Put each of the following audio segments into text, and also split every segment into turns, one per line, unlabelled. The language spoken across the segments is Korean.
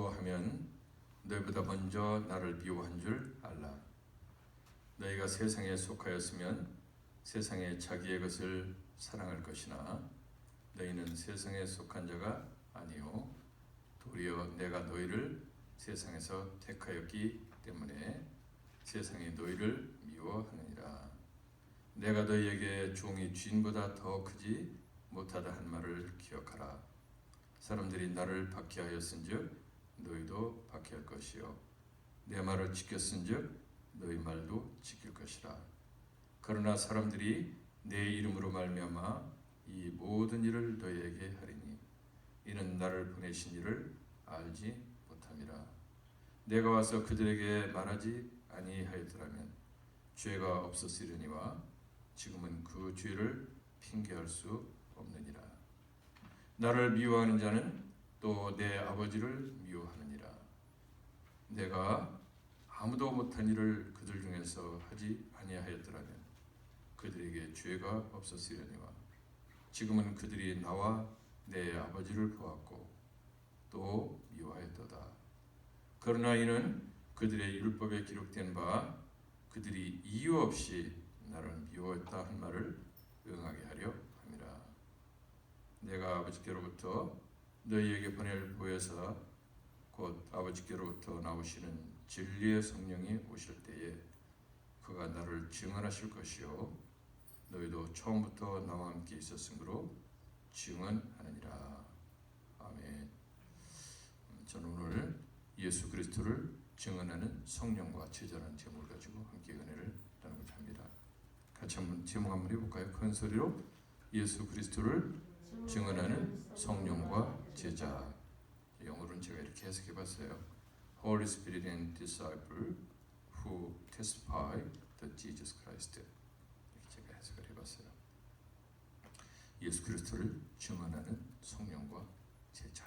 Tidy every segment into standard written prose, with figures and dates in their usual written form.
미워하면 너희보다 먼저 나를 미워한 줄 알라. 너희가 세상에 속하였으면 세상에 자기의 것을 사랑할 것이나 너희는 세상에 속한 자가 아니요 도리어 내가 너희를 세상에서 택하였기 때문에 세상이 너희를 미워하느니라. 내가 너희에게 종이 주인보다 더 크지 못하다 한 말을 기억하라. 사람들이 나를 박해하였은즉 너희도 박해할 것이요 내 말을 지켰은즉 너희 말도 지킬 것이라. 그러나 사람들이 내 이름으로 말미암아 이 모든 일을 너희에게 하리니 이는 나를 보내신 이를 알지 못함이라. 내가 와서 그들에게 말하지 아니하였더라면 죄가 없었으려니와 지금은 그 죄를 핑계할 수 없느니라. 나를 미워하는 자는 또 내 아버지를 미워하느니라. 내가 아무도 못한 일을 그들 중에서 하지 아니하였더라면 그들에게 죄가 없었으려니와 지금은 그들이 나와 내 아버지를 보았고 또 미워하였도다. 그러나 이는 그들의 율법에 기록된 바 그들이 이유 없이 나를 미워했다 한 말을 응하게 하려 함이라. 내가 아버지께로부터 너희에게 보낼 보혜사 곧 아버지께로부터 나오시는 진리의 성령이 오실 때에 그가 나를 증언하실 것이요 너희도 처음부터 나와 함께 있었으므로 증언하느니라. 아멘. 저는 오늘 예수 그리스도를 증언하는 성령과 제자라는 제목을 가지고 함께 은혜를 나누고자 합니다. 같이 한번 제목 한번 해볼까요? 큰 소리로 예수 그리스도를 증언하는 성령과 제자. 영어로는 제가 이렇게 해석해봤어요. Holy Spirit and disciple who testify that Jesus Christ. 이렇게 제가 해석을 해봤어요. 예수 그리스도를 증언하는 성령과 제자.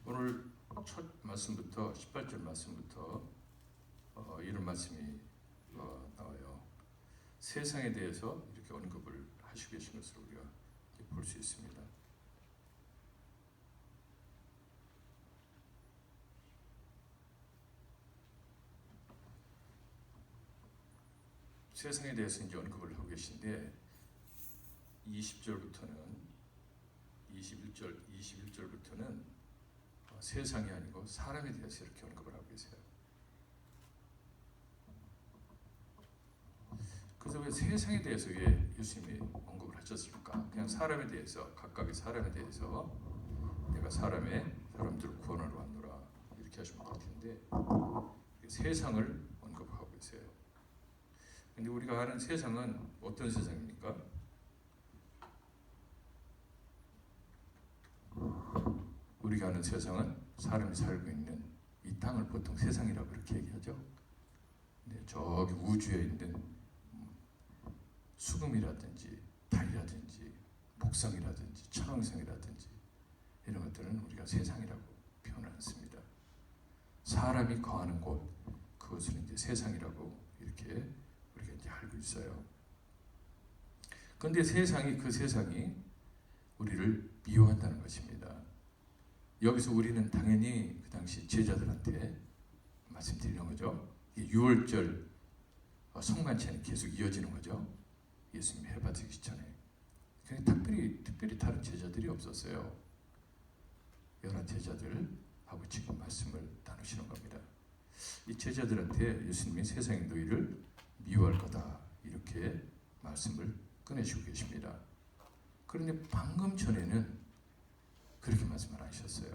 오늘 첫 말씀부터 18절 말씀부터 이런 말씀이 나와요. 세상에 대해서 이렇게 언급을 하시고 계신 것을 우리가 볼 수 있습니다. 세상에 대해서 이제 언급을 하고 계신데 20절부터는 21절부터는 세상이 아니고 사람에 대해서 이렇게 언급을 하고 계세요. 그래서 왜 세상에 대해서 왜 예수님이 언급을 하셨을까? 그냥 사람에 대해서, 각각의 사람에 대해서 내가 사람들을 구원하러 왔노라 이렇게 하시면 될 텐데 세상을 언급하고 계세요. 근데 우리가 아는 세상은 어떤 세상입니까? 우리가 아는 세상은 사람이 살고 있는 이 땅을 보통 세상이라고 그렇게 얘기하죠. 근데 저기 우주에 있는 수금이라든지 달이라든지 목성이라든지 천왕성이라든지 이런 것들은 우리가 세상이라고 표현을 않습니다. 사람이 거하는 곳, 그것을 이제 세상이라고 이렇게 우리가 이제 알고 있어요. 그런데 그 세상이 우리를 미워한다는 것입니다. 여기서 우리는 당연히 그 당시 제자들한테 말씀드리는 거죠. 6월절 성만찬이 계속 이어지는 거죠. 예수님이 해받으시기 전에. 특별히 다른 제자들이 없었어요. 여러 제자들하고 지금 말씀을 나누시는 겁니다. 이 제자들한테 예수님이 세상의 너희를 미워할 거다 이렇게 말씀을 꺼내시고 계십니다. 그런데 방금 전에는 그렇게 말씀을 하셨어요.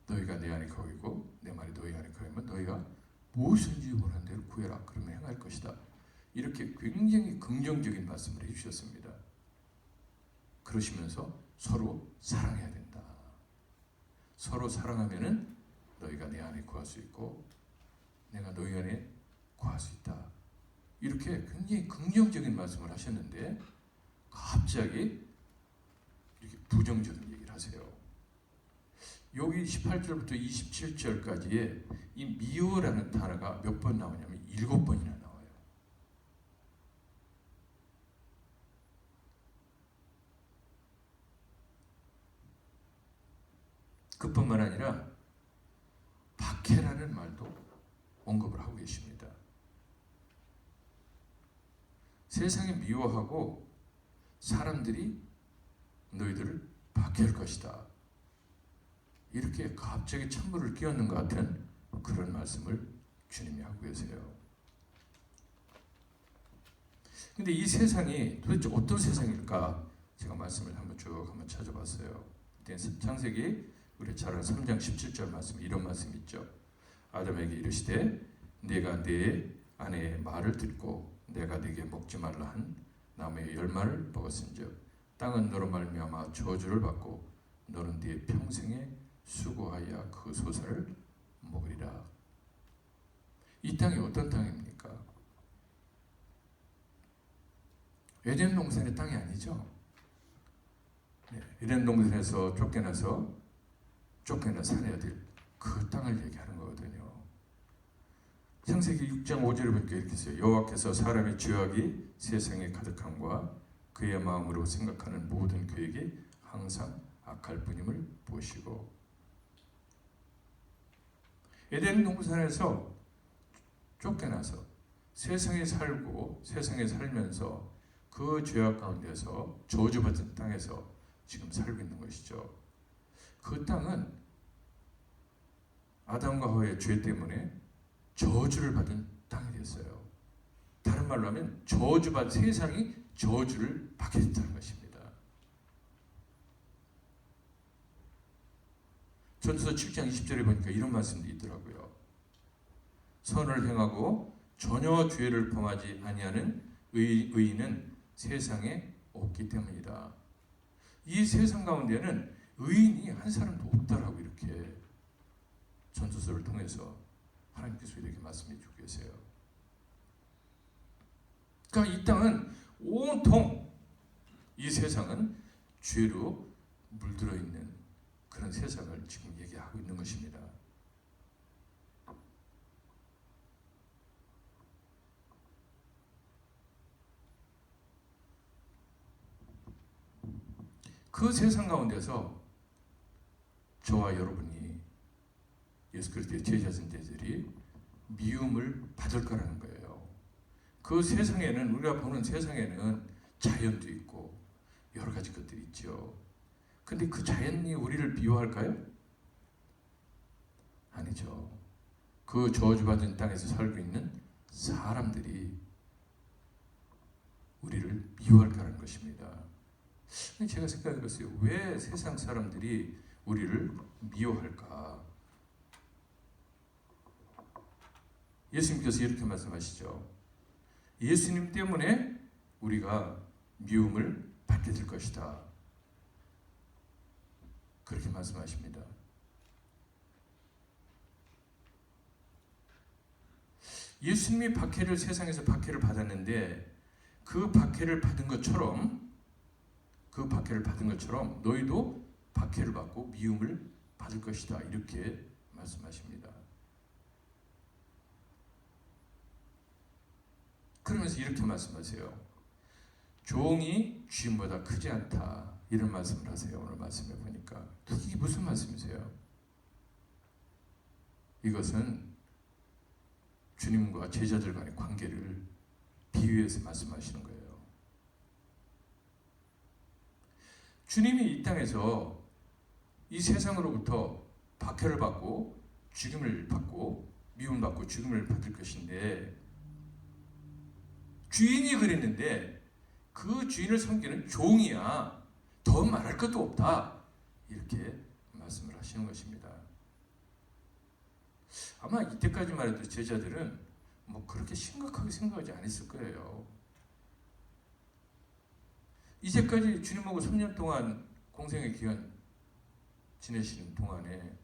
너희가 내 안에 거이고 내 말이 너희 안에 거이면 너희가 무엇인지 원하는 대로 구해라. 그러면 행할 것이다. 이렇게 굉장히 긍정적인 말씀을 해주셨습니다. 그러시면서 서로 사랑해야 된다. 서로 사랑하면은 너희가 내 안에 구할 수 있고 내가 너희 안에 구할 수 있다. 이렇게 굉장히 긍정적인 말씀을 하셨는데 갑자기 이렇게 부정적인 얘기를 하세요. 여기 18절부터 27절까지의 이 미워라는 단어가 몇 번 나오냐면 7번이나 나와요. 그뿐만 아니라 박해라는 말도 언급을 하고 계십니다. 세상이 미워하고 사람들이 너희들을 박해할 것이다. 이렇게 갑자기 찬물을 끼얹는 것 같은 그런 말씀을 주님이 하고 계세요. 근데 이 세상이 도대체 어떤 세상일까? 제가 말씀을 한번 찾아봤어요. 창세기 우리 잘 아는 3장 17절 말씀, 이런 말씀 있죠. 아담에게 이르시되 네가 네 아내의 말을 듣고 내가 네게 먹지 말라 한 나무의 열매를 먹었은즉 땅은 너로 말미암아 저주를 받고 너는 네 평생에 수고하여 그 소사를 먹으리라. 이 땅이 어떤 땅입니까? 에덴 동산의 땅이 아니죠. 에덴 동산에서 쫓겨나 살아야 될 그 땅을 얘기하는 거거든요. 창세기 6장 5절에 보니까 이렇게 써요. 여호와께서 사람의 죄악이 세상에 가득함과 그의 마음으로 생각하는 모든 계획이 항상 악할 뿐임을 보시고. 에덴 동산에서 쫓겨나서 세상에 살면서 그 죄악 가운데서 저주받은 땅에서 지금 살고 있는 것이죠. 그 땅은 아담과 하와의 죄 때문에 저주를 받은 땅이 됐어요. 다른 말로 하면 세상이 저주를 받게 됐다는 것입니다. 전도서 7장 20절에 보니까 이런 말씀도 있더라고요. 선을 행하고 전혀 죄를 범하지 아니하는 의인은 세상에 없기 때문이다. 이 세상 가운데는 의인이 한 사람도 없다라고 이렇게 전도서를 통해서 하나님께서 이렇게 말씀해 주고 계세요. 그러니까 이 땅은 온통, 이 세상은 죄로 물들어 있는 그런 세상을 지금 얘기하고 있는 것입니다. 그 세상 가운데서 저와 여러분이 예수 그리스도의 제자들이 미움을 받을 거라는 거예요. 그 세상에는, 우리가 보는 세상에는 자연도 있고 여러 가지 것들이 있죠. 근데 그 자연이 우리를 미워할까요? 아니죠. 그 저주받은 땅에서 살고 있는 사람들이 우리를 미워할 거라는 것입니다. 제가 생각해봤어요. 왜 세상 사람들이 우리를 미워할까? 예수님께서 이렇게 말씀하시죠. 예수님 때문에 우리가 미움을 받게 될 것이다. 그렇게 말씀하십니다. 예수님이 세상에서 박해를 받았는데 그 박해를 받은 것처럼 너희도 박해를 받고 미움을 받을 것이다. 이렇게 말씀하십니다. 그러면서 이렇게 말씀하세요. 종이 주인보다 크지 않다. 이런 말씀을 하세요. 오늘 말씀해 보니까. 이게 무슨 말씀이세요? 이것은 주님과 제자들 간의 관계를 비유해서 말씀하시는 거예요. 주님이 이 땅에서 이 세상으로부터 박해를 받고 죽임을 받고 미움을 받고 죽임을 받을 것인데 주인이 그랬는데 그 주인을 섬기는 종이야. 더 말할 것도 없다. 이렇게 말씀을 하시는 것입니다. 아마 이때까지만 해도 제자들은 그렇게 심각하게 생각하지 않았을 거예요. 이제까지 주님하고 3년 동안 공생의 기간 지내시는 동안에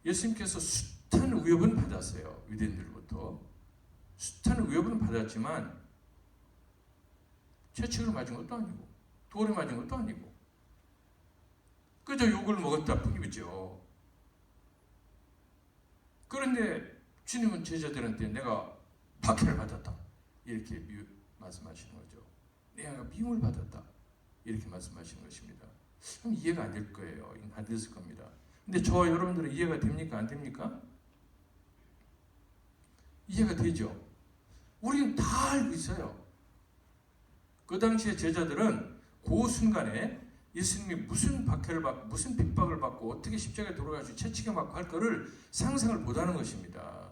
예수님께서 숱한 위협은 받았어요. 유대인들로부터. 숱한 위협은 받았지만 채찍을 맞은 것도 아니고 돌에 맞은 것도 아니고 그저 욕을 먹었다 뿐이죠. 그런데 주님은 제자들한테 내가 박해를 받았다 이렇게 말씀하시는 거죠. 내가 미움을 받았다 이렇게 말씀하시는 것입니다. 그럼 이해가 안 될 거예요. 안 됐을 겁니다. 근데 저와 여러분들은 이해가 됩니까? 안 됩니까? 이해가 되죠. 우리는 다 알고 있어요. 그 당시에 제자들은 그 순간에 예수님이 무슨 박해를 받고 무슨 핍박을 받고 어떻게 십자가에 돌아가시고 채찍에 맞고 할 거를 상상을 못하는 것입니다.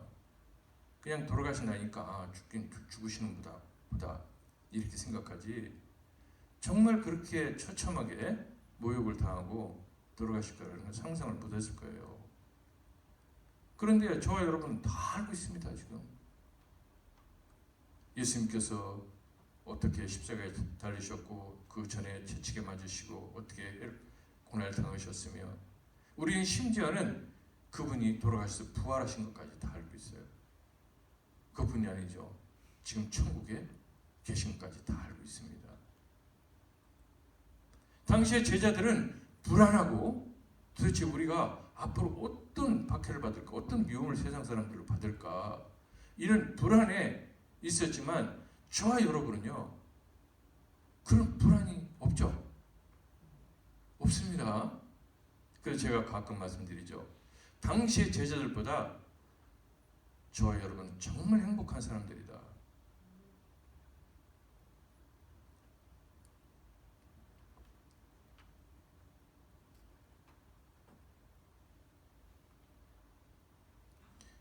그냥 돌아가신다니까 죽으시는 보다 이렇게 생각하지 정말 그렇게 처참하게 모욕을 당하고 돌아가실 거라는 상상을 못했을 거예요. 그런데 저와 여러분은 다 알고 있습니다. 지금 예수님께서 어떻게 십자가에 달리셨고 그 전에 채찍에 맞으시고 어떻게 고난을 당하셨으며 우리는 심지어는 그분이 돌아가셔서 부활하신 것까지 다 알고 있어요. 그분이 아니죠. 지금 천국에 계신 것까지 다 알고 있습니다. 당시의 제자들은 불안하고 도대체 우리가 앞으로 어떤 박해를 받을까 어떤 미움을 세상 사람들로 받을까 이런 불안에 있었지만 저와 여러분은요 그런 불안이 없죠. 없습니다. 그래서 제가 가끔 말씀드리죠. 당시의 제자들보다 저와 여러분은 정말 행복한 사람들이다.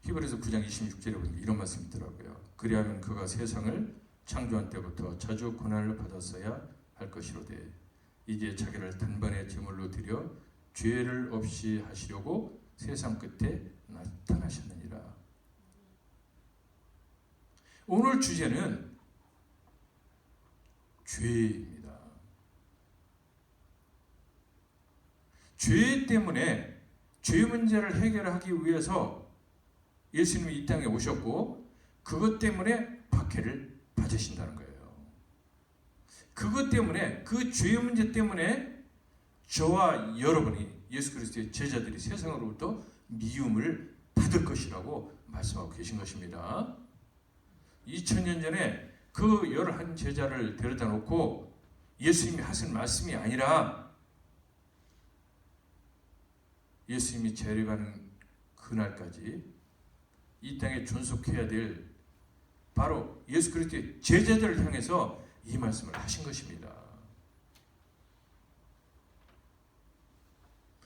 히브리서 9장 26절에 보니까 이런 말씀이 있더라고요. 그리하면 그가 세상을 창조한 때부터 자주 고난을 받았어야 할 것이로되 이제 자기를 단번에 제물로 드려 죄를 없이 하시려고 세상 끝에 나타나셨느니라. 오늘 주제는 죄입니다. 죄 때문에 죄 문제를 해결하기 위해서 예수님이 이 땅에 오셨고 그것 때문에 박해를 받으신다는 거예요. 그것 때문에 그 죄 문제 때문에 저와 여러분이 예수 그리스도의 제자들이 세상으로부터 미움을 받을 것이라고 말씀하고 계신 것입니다. 2000년 전에 그 11 제자를 데려다 놓고 예수님이 하신 말씀이 아니라 예수님이 재림하는 그날까지 이 땅에 존속해야 될 바로 예수 그리스도의 제자들을 향해서 이 말씀을 하신 것입니다.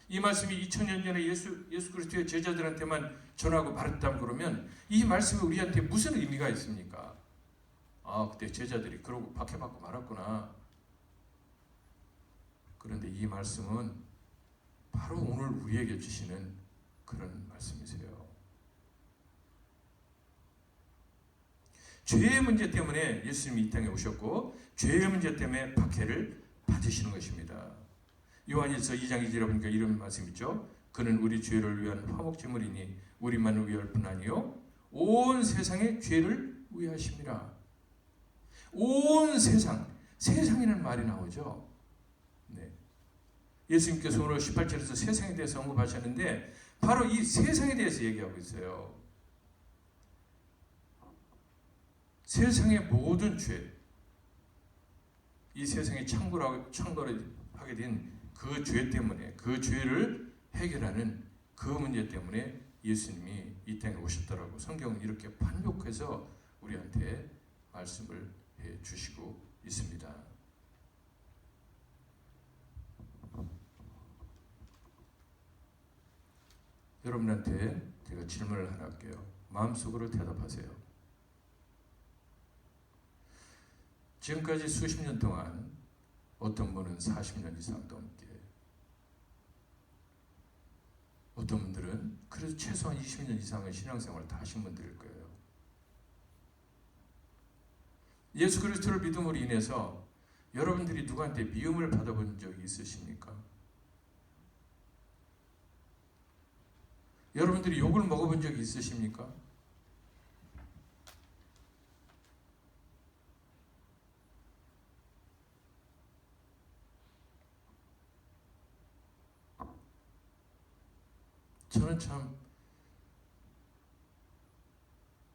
이 말씀이 2000년 전에 예수 그리스도의 제자들한테만 전하고 말했다면 그러면 이 말씀이 우리한테 무슨 의미가 있습니까? 아, 그때 제자들이 그러고 박해받고 말았구나. 그런데 이 말씀은 바로 오늘 우리에게 주시는 그런 말씀이세요. 죄의 문제 때문에 예수님이 이 땅에 오셨고 죄의 문제 때문에 박해를 받으시는 것입니다. 요한일서 2장 2절에 보니까 이런 말씀 있죠. 그는 우리 죄를 위한 화목제물이니 우리만을 위할 뿐 아니요 온 세상의 죄를 위하심이라. 온 세상이라는 말이 나오죠. 네. 예수님께서 오늘 18절에서 세상에 대해서 언급하셨는데 바로 이 세상에 대해서 얘기하고 있어요. 세상의 모든 죄, 이 세상에 창궐하게 된 그 죄 때문에 그 죄를 해결하는 그 문제 때문에 예수님이 이 땅에 오셨더라고 성경은 이렇게 반복해서 우리한테 말씀을 해 주시고 있습니다. 여러분한테 제가 질문을 하나 할게요. 마음속으로 대답하세요. 지금까지 수십 년 동안 어떤 분은 40년 이상 넘게 어떤 분들은 그래도 최소한 20년 이상의 신앙생활을 다 하신 분들일 거예요. 예수 그리스도를 믿음으로 인해서 여러분들이 누구한테 미움을 받아본 적이 있으십니까? 여러분들이 욕을 먹어본 적이 있으십니까? 저는 참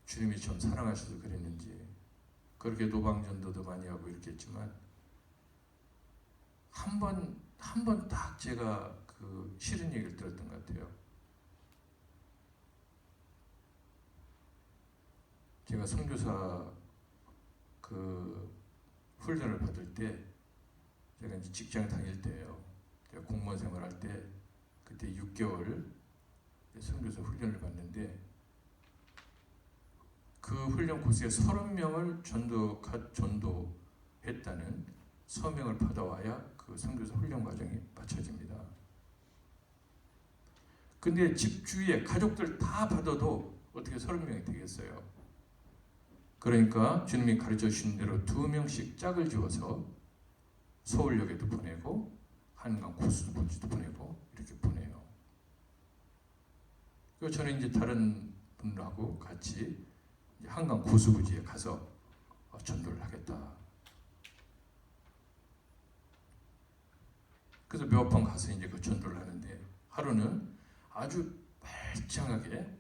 주님이 참 사랑하셔서 그랬는지 그렇게 노방전도도 많이 하고 이렇게 했지만 한 번 딱 제가 그 싫은 얘기를 들었던 것 같아요. 제가 선교사 그 훈련을 받을 때 제가 이제 직장 다닐 때예요. 제가 공무원 생활할 때 그때 6개월 선교사 훈련을 받는데 그 훈련 코스에 30명을 전도했다는 서명을 받아와야 그 선교사 훈련 과정이 마쳐집니다. 근데 집 주위에 가족들 다 받아도 어떻게 30명이 되겠어요? 그러니까 주님이 가르쳐 주신 대로 2명씩 짝을 지어서 서울역에도 보내고 한강 코스도 보내고 이렇게 보내요. 그리고 저는 이제 다른 분하고 같이 한강 고수부지에 가서 전도를 하겠다. 그래서 몇 번 가서 이제 그 전도를 하는데 하루는 아주 말짱하게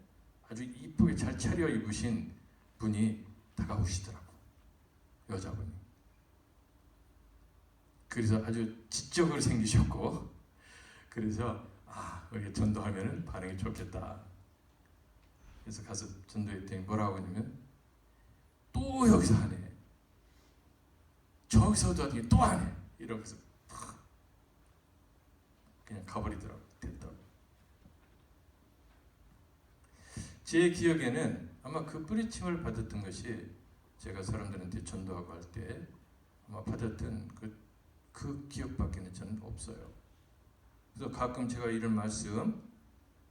아주 이쁘게 잘 차려 입으신 분이 다가오시더라고. 여자분이. 그래서 아주 지적으로 생기셨고 그래서 우리가 전도하면 반응이 좋겠다. 그래서 가서 전도했더니 뭐라고 하냐면 또 여기서 하네. 저기서도 하더니 또 하네. 이러면서 그냥 가버리더라고. 됐다고. 제 기억에는 아마 그 뿌리침을 받았던 것이 제가 사람들한테 전도하고 할 때 아마 받았던 그 기억밖에는 저는 없어요. 그래서 가끔 제가 이런 말씀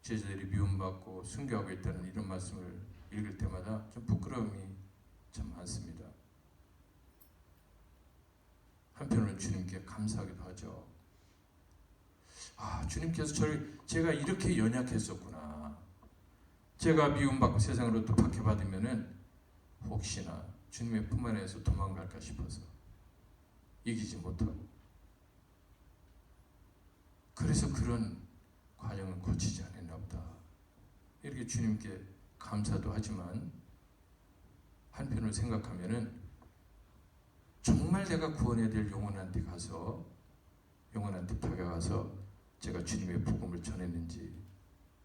제자들이 미움받고 순교하고 있다는 이런 말씀을 읽을 때마다 좀 부끄러움이 참 많습니다. 한편으로는 주님께 감사하기도 하죠. 주님께서 제가 이렇게 연약했었구나. 제가 미움받고 세상으로 또 박해받으면은 혹시나 주님의 품 안에서 도망갈까 싶어서 이기지 못하고 그래서 그런 과정을 거치지 않았나 보다. 이렇게 주님께 감사도 하지만 한편으로 생각하면은 정말 내가 구원해야 될 영혼한테 다가가서 제가 주님의 복음을 전했는지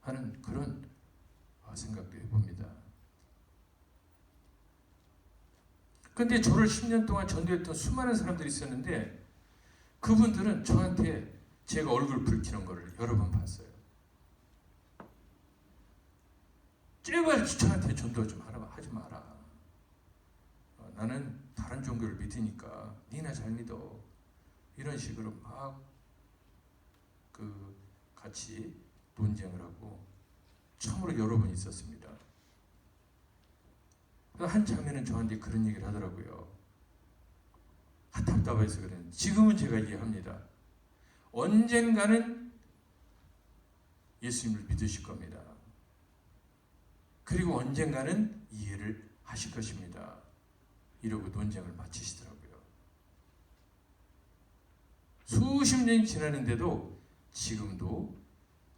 하는 그런 생각도 해봅니다. 근데 저를 10년 동안 전도했던 수많은 사람들이 있었는데 그분들은 저한테 제가 얼굴 붉히는 거를 여러 번 봤어요. 제발 저한테 전도 좀 하지 마라. 나는 다른 종교를 믿으니까 니나 잘 믿어. 이런 식으로 막 같이 논쟁을 하고 참으로 여러 번 있었습니다. 한 장면은 저한테 그런 얘기를 하더라고요. 답답해서 그랬는데 지금은 제가 이해합니다. 언젠가는 예수님을 믿으실 겁니다. 그리고 언젠가는 이해를 하실 것입니다. 이러고 논쟁을 마치시더라고요. 수십 년이 지났는데도 지금도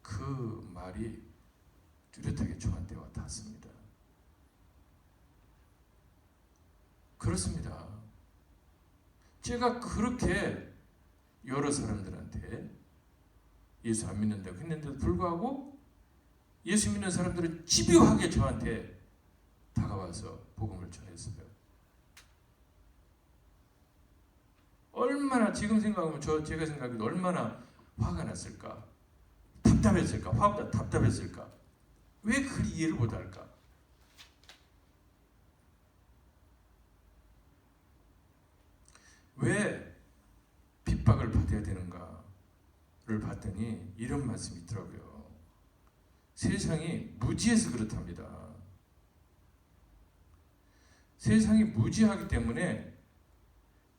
그 말이 뚜렷하게 저한테 와 닿습니다. 그렇습니다. 제가 그렇게 여러 사람들한테 예수 안 믿는다고 했는데도 불구하고 예수 믿는 사람들은 집요하게 저한테 다가와서 복음을 전했어요. 얼마나 지금 생각하면 제가 생각해도 얼마나 화가 났을까? 답답했을까? 화보다 답답했을까? 왜 그 이해를 못할까? 왜 핍박을 받아야 되는가를 봤더니 이런 말씀이 있더라고요. 세상이 무지해서 그렇답니다. 세상이 무지하기 때문에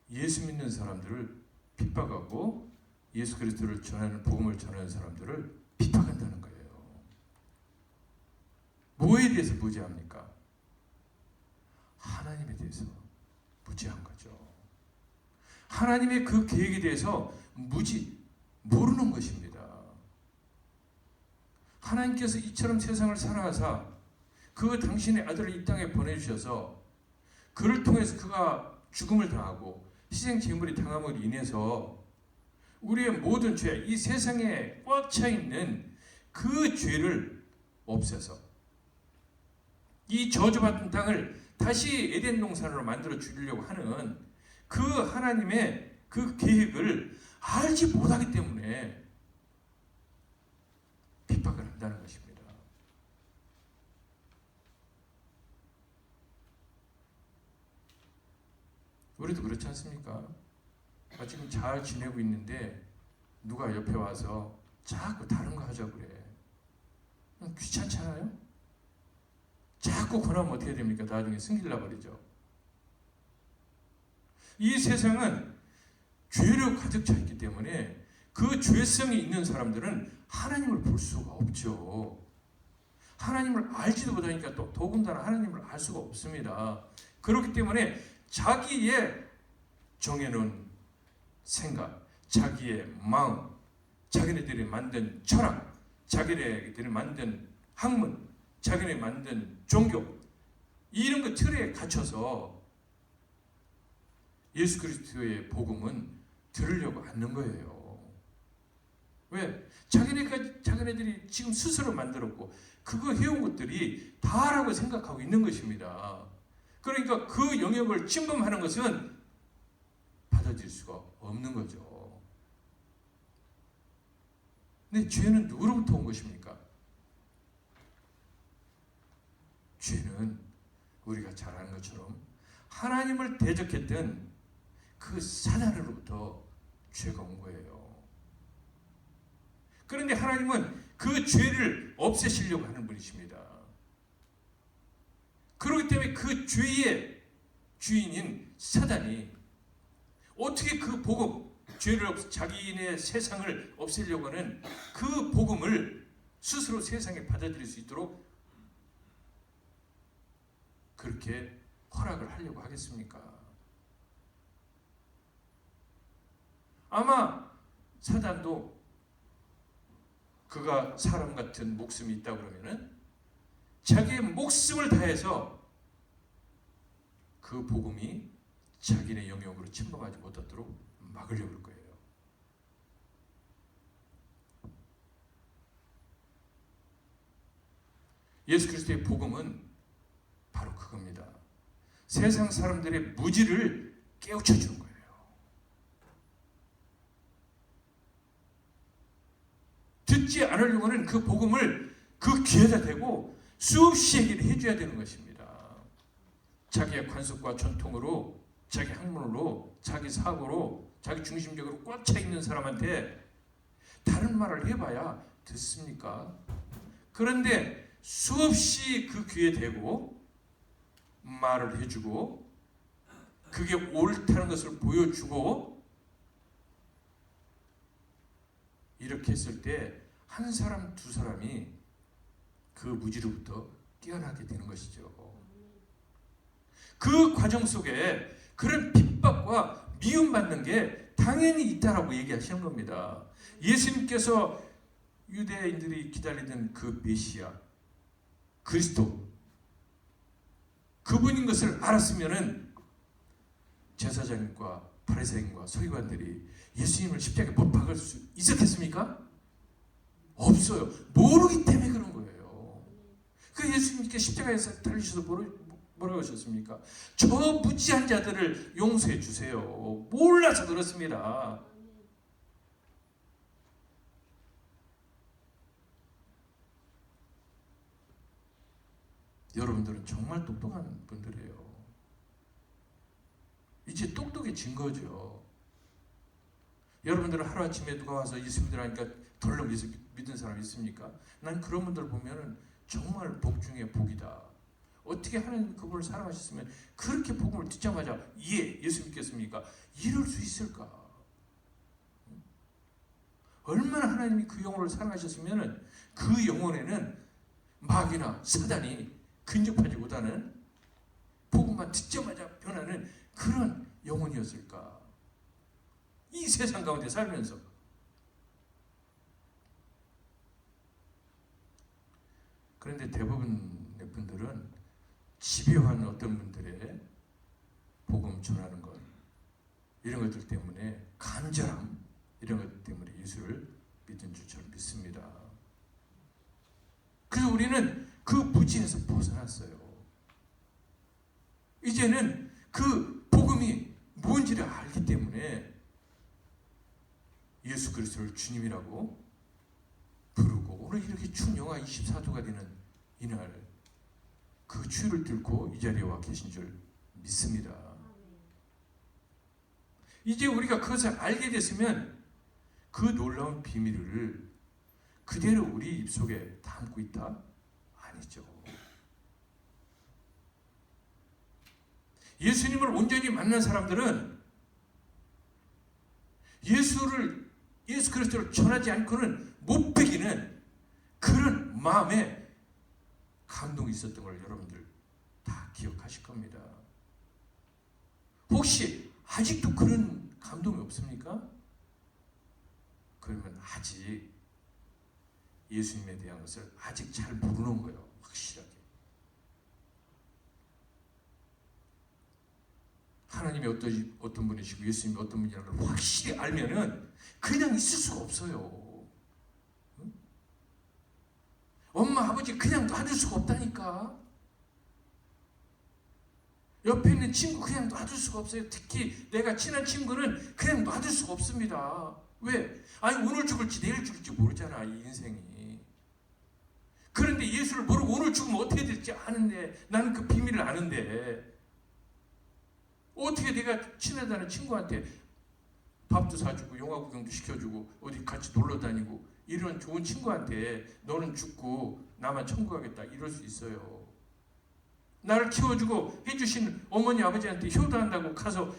예수 믿는 사람들을 핍박하고 예수 그리스도를 전하는 복음을 전하는 사람들을 핍박한다는 거예요. 뭐에 대해서 무지합니까? 하나님에 대해서 무지한 거죠. 하나님의 그 계획에 대해서 모르는 것입니다. 하나님께서 이처럼 세상을 사랑하사 그 당신의 아들을 이 땅에 보내주셔서 그를 통해서 그가 죽음을 당하고 희생 제물이 당함으로 인해서 우리의 모든 죄, 이 세상에 꽉 차 있는 그 죄를 없애서 이 저주받은 땅을 다시 에덴 동산으로 만들어 주려고 하는 그 하나님의 그 계획을 알지 못하기 때문에 핍박을 한다는 것입니다. 우리도 그렇지 않습니까? 지금 잘 지내고 있는데 누가 옆에 와서 자꾸 다른 거 하자고 그래. 귀찮잖아요? 자꾸 권하면 어떻게 됩니까? 나중에 승질나 버리죠. 이 세상은 죄로 가득 차 있기 때문에 그 죄성이 있는 사람들은 하나님을 볼 수가 없죠. 하나님을 알지도 못하니까 또 더군다나 하나님을 알 수가 없습니다. 그렇기 때문에 자기의 정해놓은 생각, 자기의 마음, 자기네들이 만든 철학, 자기네들이 만든 학문, 자기네 만든 종교, 이런 것 틀에 갇혀서 예수 그리스도의 복음은 들으려고 하는 거예요. 왜? 자기네들이 지금 스스로 만들었고 그거 해온 것들이 다라고 생각하고 있는 것입니다. 그러니까 그 영역을 침범하는 것은 받아들일 수가 없는 거죠. 근데 죄는 누구로부터 온 것입니까? 죄는 우리가 잘 아는 것처럼 하나님을 대적했던 그 사단으로부터 죄가 온 거예요. 그런데 하나님은 그 죄를 없애시려고 하는 분이십니다. 그렇기 때문에 그 죄의 주인인 사단이 어떻게 그 복음, 죄를 자기네 세상을 없애려고 하는 그 복음을 스스로 세상에 받아들일 수 있도록 그렇게 허락을 하려고 하겠습니까? 아마 사단도 그가 사람 같은 목숨이 있다 그러면은 자기의 목숨을 다해서 그 복음이 자기네 영역으로 침범하지 못하도록 막으려고 할 거예요. 예수 그리스도의 복음은 바로 그겁니다. 세상 사람들의 무지를 깨우쳐 주는 거예요. 듣지 않으려고 하는 그 복음을 그 귀에다 대고 수없이 얘기를 해줘야 되는 것입니다. 자기의 관습과 전통으로, 자기 학문으로, 자기 사고로, 자기 중심적으로 꽉 차 있는 사람한테 다른 말을 해봐야 듣습니까? 그런데 수없이 그 귀에 대고 말을 해주고 그게 옳다는 것을 보여주고 이렇게 했을 때 한 사람 두 사람이 그 무지로부터 깨어나게 되는 것이죠. 그 과정 속에 그런 핍박과 미움받는 게 당연히 있다라고 얘기하시는 겁니다. 예수님께서 유대인들이 기다리던 그 메시아 그리스도 그분인 것을 알았으면은 제사장과 바리새인과 서기관들이 예수님을 십자가에 못 박을 수 있었겠습니까? 없어요. 모르기 때문에 그런 거예요. 그 예수님께 십자가에서 달리셔서 뭐라고 하셨습니까? 저 무지한 자들을 용서해 주세요. 몰라서 그렇습니다. 여러분들은 정말 똑똑한 분들이에요. 이제 똑똑해진 거죠. 여러분들은 하루아침에 누가 와서 예수 믿으라니까 덜렁 예수 믿는 사람 있습니까? 난 그런 분들 보면은 정말 복 중에 복이다. 어떻게 하나님 그분을 사랑하셨으면 그렇게 복음을 듣자마자 예수 믿겠습니까? 이럴 수 있을까? 얼마나 하나님이 그 영혼을 사랑하셨으면 그 영혼에는 마귀나 사단이 근접하지 못하는 복음만 듣자마자 변하는 그런 영혼이었을까? 이 세상 가운데 살면서 그런데 대부분의 분들은 집요한 어떤 분들의 복음 전하는 것, 이런 것들 때문에 간절함, 이런 것 때문에 예수를 믿은 줄 저는 믿습니다. 그래서 우리는 그 무지에서 벗어났어요. 이제는 그 복음이 뭔지를 알기 때문에 예수 그리스도를 주님이라고 부르고, 오늘 이렇게 추운 영하 24도가 되는 이날 그 추위를 뚫고 이 자리에 와 계신 줄 믿습니다. 이제 우리가 그것을 알게 됐으면 그 놀라운 비밀을 그대로 우리 입속에 담고 있다? 아니죠. 예수님을 온전히 만난 사람들은 예수 그리스도를 전하지 않고는 못 베기는 그런 마음에 감동이 있었던 걸 여러분들 다 기억하실 겁니다. 혹시 아직도 그런 감동이 없습니까? 그러면 아직 예수님에 대한 것을 아직 잘 모르는 거예요. 확실하게. 하나님이 어떤 분이시고 예수님이 어떤 분이라는 걸 확실히 알면은 그냥 있을 수가 없어요. 응? 엄마, 아버지 그냥 놔둘 수가 없다니까. 옆에 있는 친구 그냥 놔둘 수가 없어요. 특히 내가 친한 친구는 그냥 놔둘 수가 없습니다. 왜? 아니, 오늘 죽을지 내일 죽을지 모르잖아, 이 인생이. 그런데 예수를 모르고 오늘 죽으면 어떻게 될지 아는데, 나는 그 비밀을 아는데 어떻게 내가 친하다는 친구한테 밥도 사주고 영화 구경도 시켜주고 어디 같이 놀러 다니고 이런 좋은 친구한테 너는 죽고 나만 천국 가겠다 이럴 수 있어요. 나를 키워주고 해주신 어머니 아버지한테 효도한다고 가서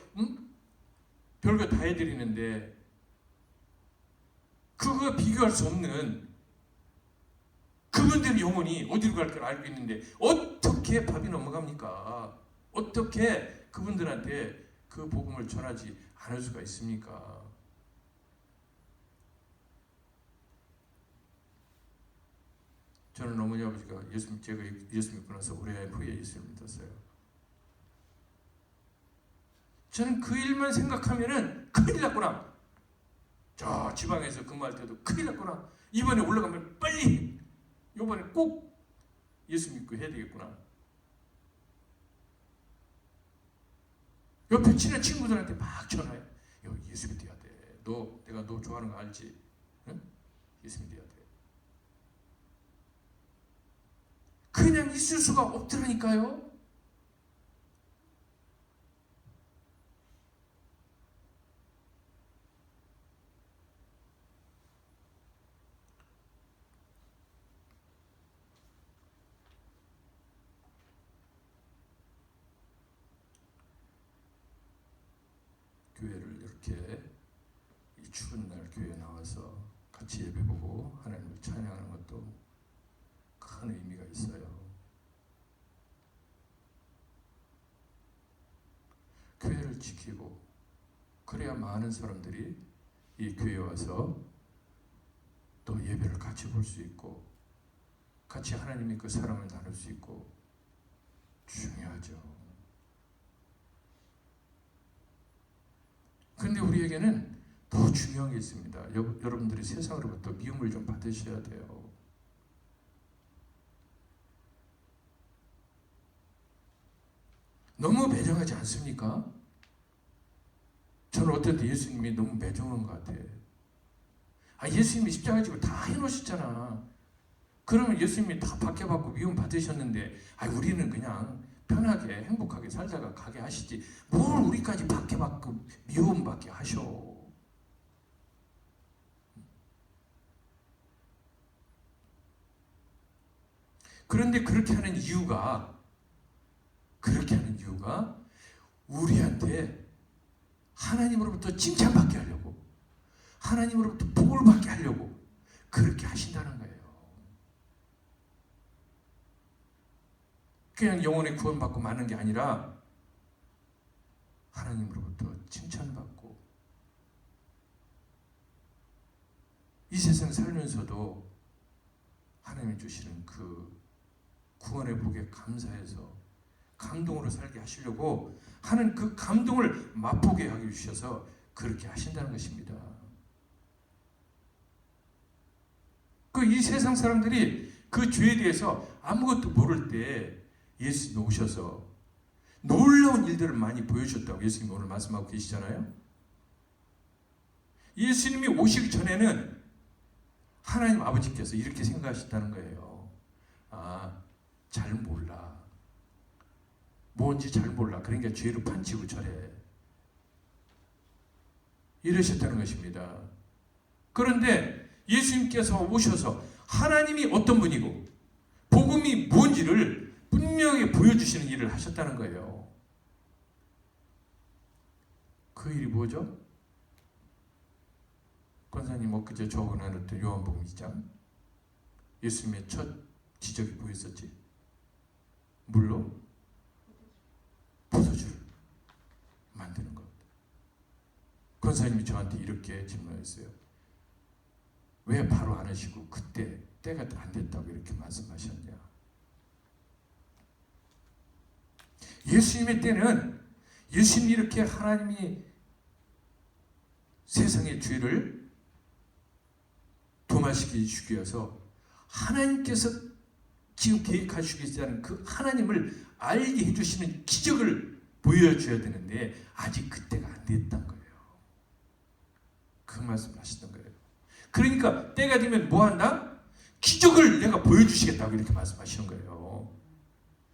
별거 다 해드리는데 그거 비교할 수 없는 그분들의 영혼이 어디로 갈 걸 알고 있는데 어떻게 밥이 넘어갑니까? 어떻게 그분들한테 그 복음을 전하지 않을 수가 있습니까? 저는 어머니 아버지가 제가 예수 믿고 나서 오래 후에 예수를 믿었어요. 저는 그 일만 생각하면은 큰일 났구나. 저 지방에서 근무할 때도 큰일 났구나. 이번에 올라가면 빨리 이번에 꼭 예수 믿고 해야 되겠구나. 옆에 친한 친구들한테 막 전화해. 예수 믿어야 돼. 내가 너 좋아하는 거 알지? 응? 예수 믿어야 돼. 그냥 있을 수가 없더라니까요. 교회를 이렇게 이 추운 날 교회에 나와서 같이 예배보고 하나님을 찬양하는 것도 큰 의미가 있어요. 교회를 지키고 그래야 많은 사람들이 이 교회에 와서 또 예배를 같이 볼 수 있고 같이 하나님의 그 사랑을 나눌 수 있고 중요하죠. 그런데 우리에게는 더 중요한 게 있습니다. 여러분들이 세상으로부터 미움을 좀 받으셔야 돼요. 너무 매정하지 않습니까? 저는 어떨 때 예수님이 너무 매정한 것 같아요. 예수님이 십자가 지고 다 해놓으셨잖아. 그러면 예수님이 다 박해받고 미움 받으셨는데 우리는 그냥 편하게 행복하게 살다가 가게 하시지 뭘 우리까지 박해받고 미움받게 하셔. 그런데 그렇게 하는 이유가 우리한테 하나님으로부터 칭찬받게 하려고, 하나님으로부터 복을 받게 하려고 그렇게 하신다는 거예요. 그냥 영혼의 구원받고 마는 게 아니라 하나님으로부터 칭찬받고 이 세상 살면서도 하나님이 주시는 그 구원의 복에 감사해서 감동으로 살게 하시려고 하는 그 감동을 맛보게 하기 위해서 그렇게 하신다는 것입니다. 그 이 세상 사람들이 그 죄에 대해서 아무것도 모를 때 예수님이 오셔서 놀라운 일들을 많이 보여주셨다고 예수님이 오늘 말씀하고 계시잖아요. 예수님이 오시기 전에는 하나님 아버지께서 이렇게 생각하셨다는 거예요. 아, 잘 몰라. 뭔지 잘 몰라. 그러니까 죄를 판치고 저래. 이러셨다는 것입니다. 그런데 예수님께서 오셔서 하나님이 어떤 분이고 복음이 뭔지를 분명히 보여주시는 일을 하셨다는 거예요. 그 일이 뭐죠? 권사님 엊그제 저하고 나눴던 요한복음 2장 예수님의 첫 기적이 뭐였었지? 물로 포도주를 만드는 것. 권사님이 저한테 이렇게 질문했어요. 왜 바로 안 하시고 그때 때가 안 됐다고 이렇게 말씀하셨냐? 예수님의 때는 예수님이 이렇게 하나님이 세상의 죄를 도말시키기 위해서 하나님께서 지금 계획하시고 계시다는 그 하나님을 알게 해주시는 기적을 보여줘야 되는데 아직 그때가 안 됐단 거예요. 그 말씀을 하시던 거예요. 그러니까 때가 되면 뭐 한다? 기적을 내가 보여주시겠다고 이렇게 말씀하시는 거예요.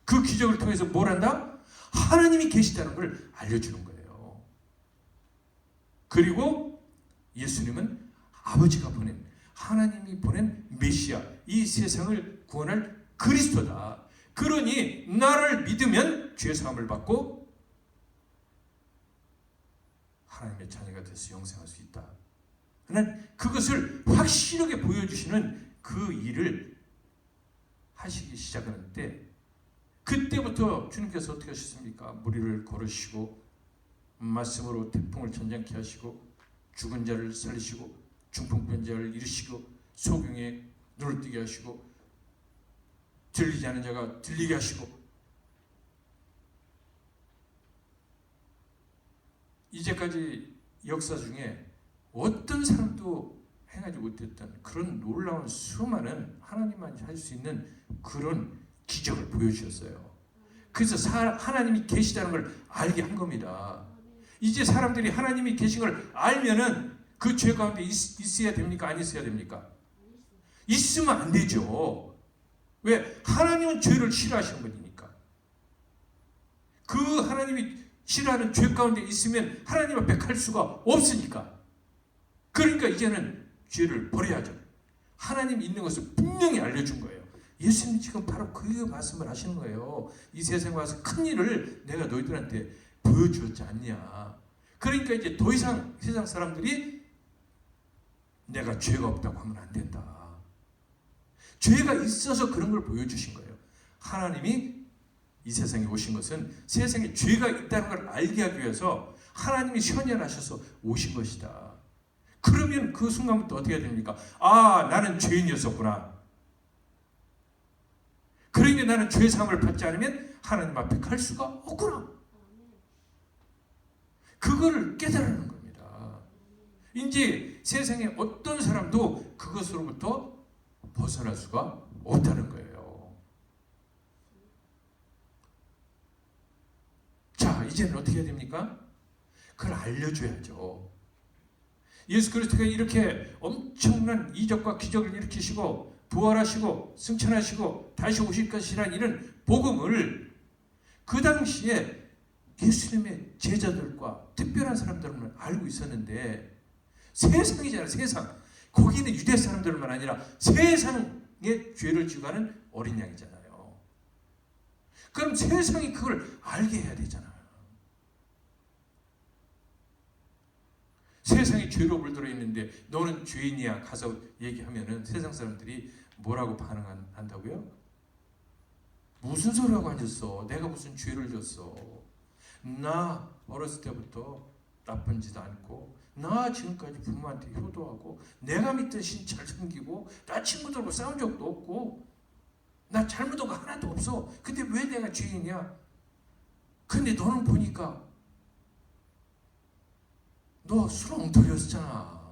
그 기적을 통해서 뭘 한다? 하나님이 계시다는 걸 알려주는 거예요. 그리고 예수님은 아버지가 보낸 하나님이 보낸 메시아, 이 세상을 구원할 그리스도다. 그러니 나를 믿으면 죄 사함을 받고 하나님의 자녀가 돼서 영생할 수 있다. 하는 그것을 확실하게 보여주시는 그 일을 하시기 시작하는 때 그때부터 주님께서 어떻게 하셨습니까? 무리를 걸으시고 말씀으로 태풍을 천장케 하시고 죽은 자를 살리시고 중풍병 자를 일으키시고 소경에 눈을 뜨게 하시고 들리지 않은 자가 들리게 하시고 이제까지 역사 중에 어떤 사람도 행하지 못했던 그런 놀라운 수많은 하나님만이 할 수 있는 그런 기적을 보여주셨어요. 그래서 하나님이 계시다는 걸 알게 한 겁니다. 이제 사람들이 하나님이 계신 걸 알면은 그 죄 가운데 있어야 됩니까? 안 있어야 됩니까? 있으면 안 되죠. 왜? 하나님은 죄를 싫어하시는 분이니까. 그 하나님이 싫어하는 죄 가운데 있으면 하나님 앞에 갈 수가 없으니까. 그러니까 이제는 죄를 버려야죠. 하나님 있는 것을 분명히 알려준 거예요. 예수님이 지금 바로 그 말씀을 하시는 거예요. 이 세상에 와서 큰 일을 내가 너희들한테 보여주었지 않냐. 그러니까 이제 더 이상 세상 사람들이 내가 죄가 없다고 하면 안 된다. 죄가 있어서 그런 걸 보여주신 거예요. 하나님이 이 세상에 오신 것은 세상에 죄가 있다는 걸 알게 하기 위해서 하나님이 선연하셔서 오신 것이다. 그러면 그 순간부터 어떻게 됩니까? 아, 나는 죄인이었었구나. 그러니까 나는 죄 사함을 받지 않으면 하나님 앞에 갈 수가 없구나. 그거를 깨달는 겁니다. 이제 세상에 어떤 사람도 그것으로부터 벗어날 수가 없다는 거예요. 자, 이제는 어떻게 해야 됩니까? 그걸 알려줘야죠. 예수 그리스도가 이렇게 엄청난 이적과 기적을 일으키시고 부활하시고 승천하시고 다시 오실 것이란 이런 복음을 그 당시에 예수님의 제자들과 특별한 사람들만 알고 있었는데 세상이잖아요. 세상. 거기는 유대 사람들만 아니라 세상의 죄를 지고 가는 어린 양이잖아요. 그럼 세상이 그걸 알게 해야 되잖아요. 세상이 죄로 물들어 있는데 너는 죄인이야 가서 얘기하면은 세상 사람들이 뭐라고 반응한다고요? 무슨 소리하고 앉았어? 내가 무슨 죄를 졌어? 나 어렸을 때부터 나쁜 짓 않고 나 지금까지 부모한테 효도하고 내가 믿던 신 잘 섬기고 나 친구들하고 싸운 적도 없고 나 잘못한 거 하나도 없어. 근데 왜 내가 죄인이야? 근데 너는 보니까 너 술 엉터리였잖아.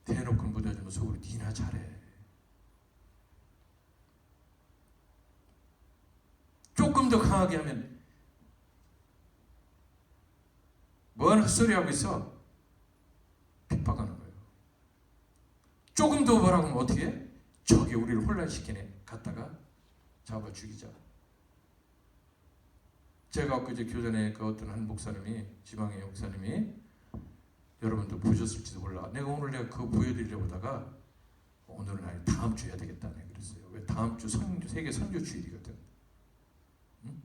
대놓고 묻어주면 속으로 니나 잘해. 조금 더 강하게 하면 뭐하는 헛소리 하고 있어? 핍박하는 거예요. 조금 더 뭐라고 하면 어떻게 해? 저게 우리를 혼란시키네. 갔다가 잡아 죽이자. 제가 엊그제 교전에 그 어떤 한 목사님이, 지방의 목사님이, 여러분도 보셨을지도 몰라. 오늘 내가 그거 보여드리려고 하다가 오늘은 아니 다음 주 해야 되겠다. 내가 그랬어요. 왜? 다음 주 세계 선교 주일이거든. 응?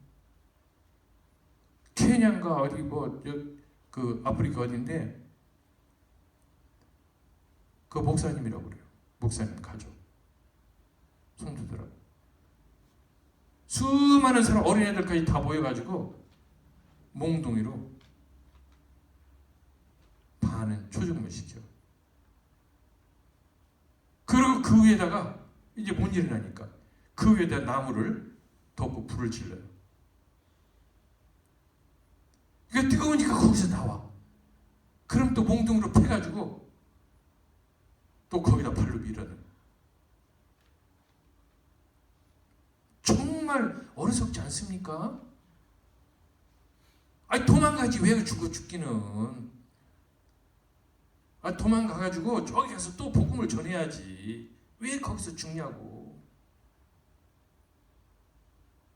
케냐인가 어디 그 아프리카 어딘데 그 목사님이라고 그래요. 목사님 가족 성도들하고 수많은 사람 어린애들까지 다 모여가지고 몽둥이로 반은 초중물 시켜. 그리고 그 위에다가 이제 못 일어나니까 그 위에다 나무를 덮고 불을 질러요. 이게 뜨거우니까 거기서 나와. 그럼 또 몽둥이로 패가지고 또 거기다 발로 밀어넣어. 정말 어리석지 않습니까? 아니 도망가지 왜 죽기는. 도망가가지고 저기 가서 또 복음을 전해야지. 왜 거기서 죽냐고.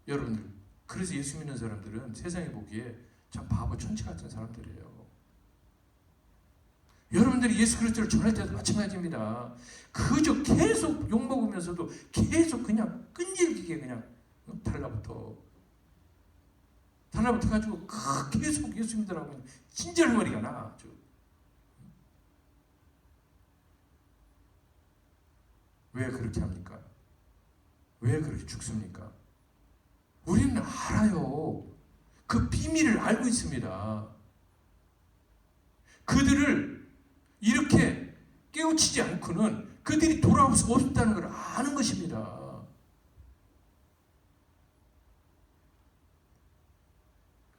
여러분들, 그래서 예수 믿는 사람들은 세상에 보기에 참 바보 천치 같은 사람들이에요. 여러분들이 예수 그리스도를 전할 때도 마찬가지입니다. 그저 계속 욕먹으면서도 계속 그냥 끈질기게 그냥 달라붙어가지고 계속 예수 믿으라고 진절머리가 나. 아주. 왜 그렇게 합니까? 왜 그렇게 죽습니까? 우리는 알아요. 그 비밀을 알고 있습니다. 그들을 이렇게 깨우치지 않고는 그들이 돌아올 수 없다는 걸 아는 것입니다.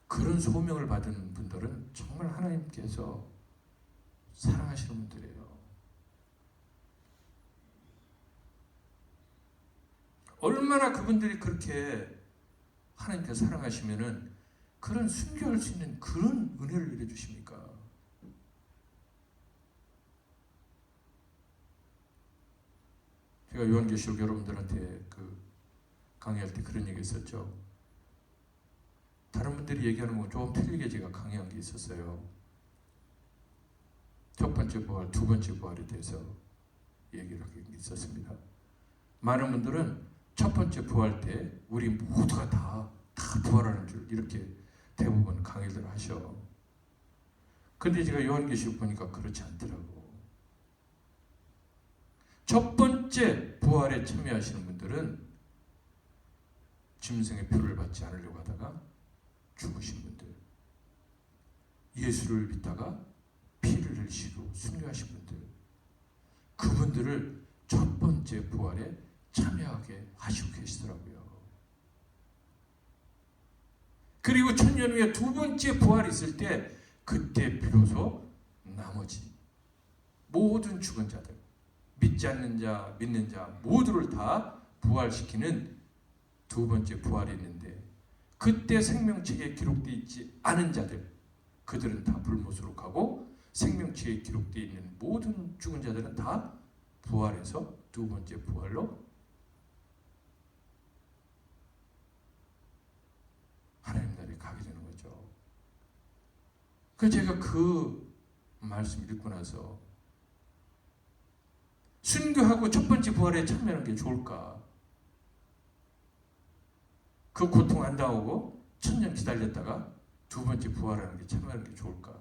그런 소명을 받은 분들은 정말 하나님께서 사랑하시는 분들이에요. 얼마나 그분들이 그렇게 하나님께서 사랑하시면은 그런 순교할 수 있는 그런 은혜를 내려주십니까? 제가 요한계시록 여러분들한테 강의할 때 그런 얘기 했었죠. 다른 분들이 얘기하는 건 조금 틀리게 제가 강의한 게 있었어요. 첫 번째 부활, 두 번째 부활에 대해서 얘기를 하게 있었습니다. 많은 분들은 첫 번째 부활 때 우리 모두가 다 부활하는 줄 이렇게 대부분 강의를 하셔. 근데 제가 요한계시록 보니까 그렇지 않더라고. 첫 번째 부활에 참여하시는 분들은 짐승의 표를 받지 않으려고 하다가 죽으신 분들, 예수를 믿다가 피를 흘리시고 순교하신 분들, 그분들을 첫 번째 부활에 참여하게 하시고 계시더라고요. 그리고 천년 후에 두 번째 부활이 있을 때 그때 비로소 나머지 모든 죽은 자들, 믿지 않는 자, 믿는 자 모두를 다 부활시키는 두 번째 부활이 있는데 그때 생명책에 기록되어 있지 않은 자들, 그들은 다 불못으로 가고 생명책에 기록되어 있는 모든 죽은 자들은 다 부활해서 두 번째 부활로 하나님 나라에 가게 되는 거죠. 그래서 제가 그 말씀 읽고 나서 순교하고 첫 번째 부활에 참여하는 게 좋을까? 그 고통 안 당하고 천년 기다렸다가 두 번째 부활하는 게 참여하는 게 좋을까?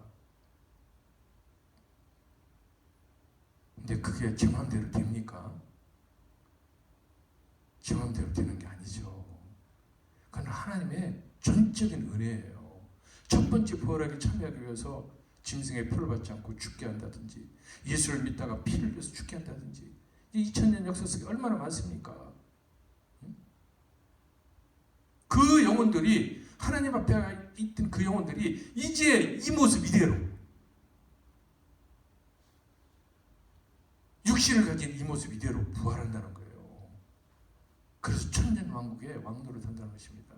근데 그게 제 마음대로 됩니까? 제 마음대로 되는 게 아니죠. 그건 하나님의 전적인 은혜예요. 첫 번째 부활하게 참여하기 위해서 짐승의 표를 받지 않고 죽게 한다든지 예수를 믿다가 피를 흘려서 죽게 한다든지 2000년 역사 속에 얼마나 많습니까? 그 영혼들이 하나님 앞에 있던 그 영혼들이 이제 이 모습 이대로 육신을 가진 이 모습 이대로 부활한다는 거예요. 그래서 천년 왕국의 왕노를 한다는 것입니다.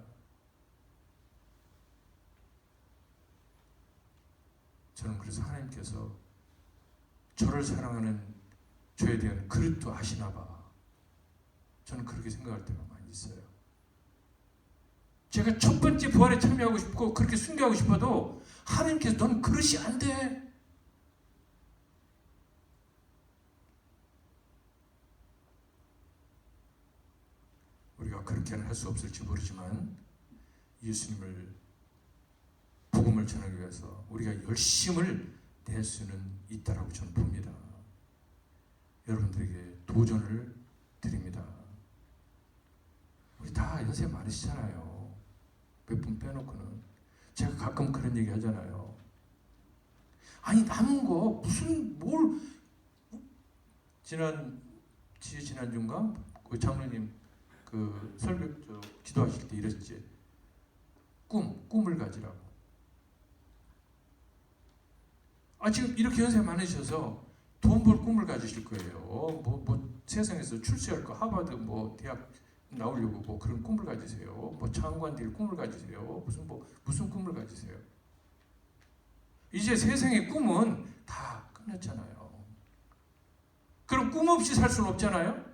저는 그래서 하나님께서 저를 사랑하는 저에 대한 그릇도 하시나 봐. 저는 그렇게 생각할 때가 많이 있어요. 제가 첫 번째 부활에 참여하고 싶고 그렇게 순교하고 싶어도 하나님께서 넌 그릇이 안 돼. 우리가 그렇게는 할 수 없을지 모르지만 예수님을 복음을 전하기 위해서 우리가 열심을 낼 수는 있다라고 저는 봅니다. 여러분들에게 도전을 드립니다. 우리 다 연세 많으시잖아요. 몇 분 빼놓고는. 제가 가끔 그런 얘기 하잖아요. 아니 남은 거 무슨 뭘 지난주인가 그 장로님 그 설교 기도하실 때 이랬지. 꿈을 가지라고. 지금 이렇게 연세 많으셔서 돈 벌 꿈을 가지실 거예요. 뭐 세상에서 출세할 거 하버드 대학 나오려고 그런 꿈을 가지세요. 장관 될 꿈을 가지세요. 무슨 꿈을 가지세요. 이제 세상의 꿈은 다 끝났잖아요. 그럼 꿈 없이 살 수는 없잖아요.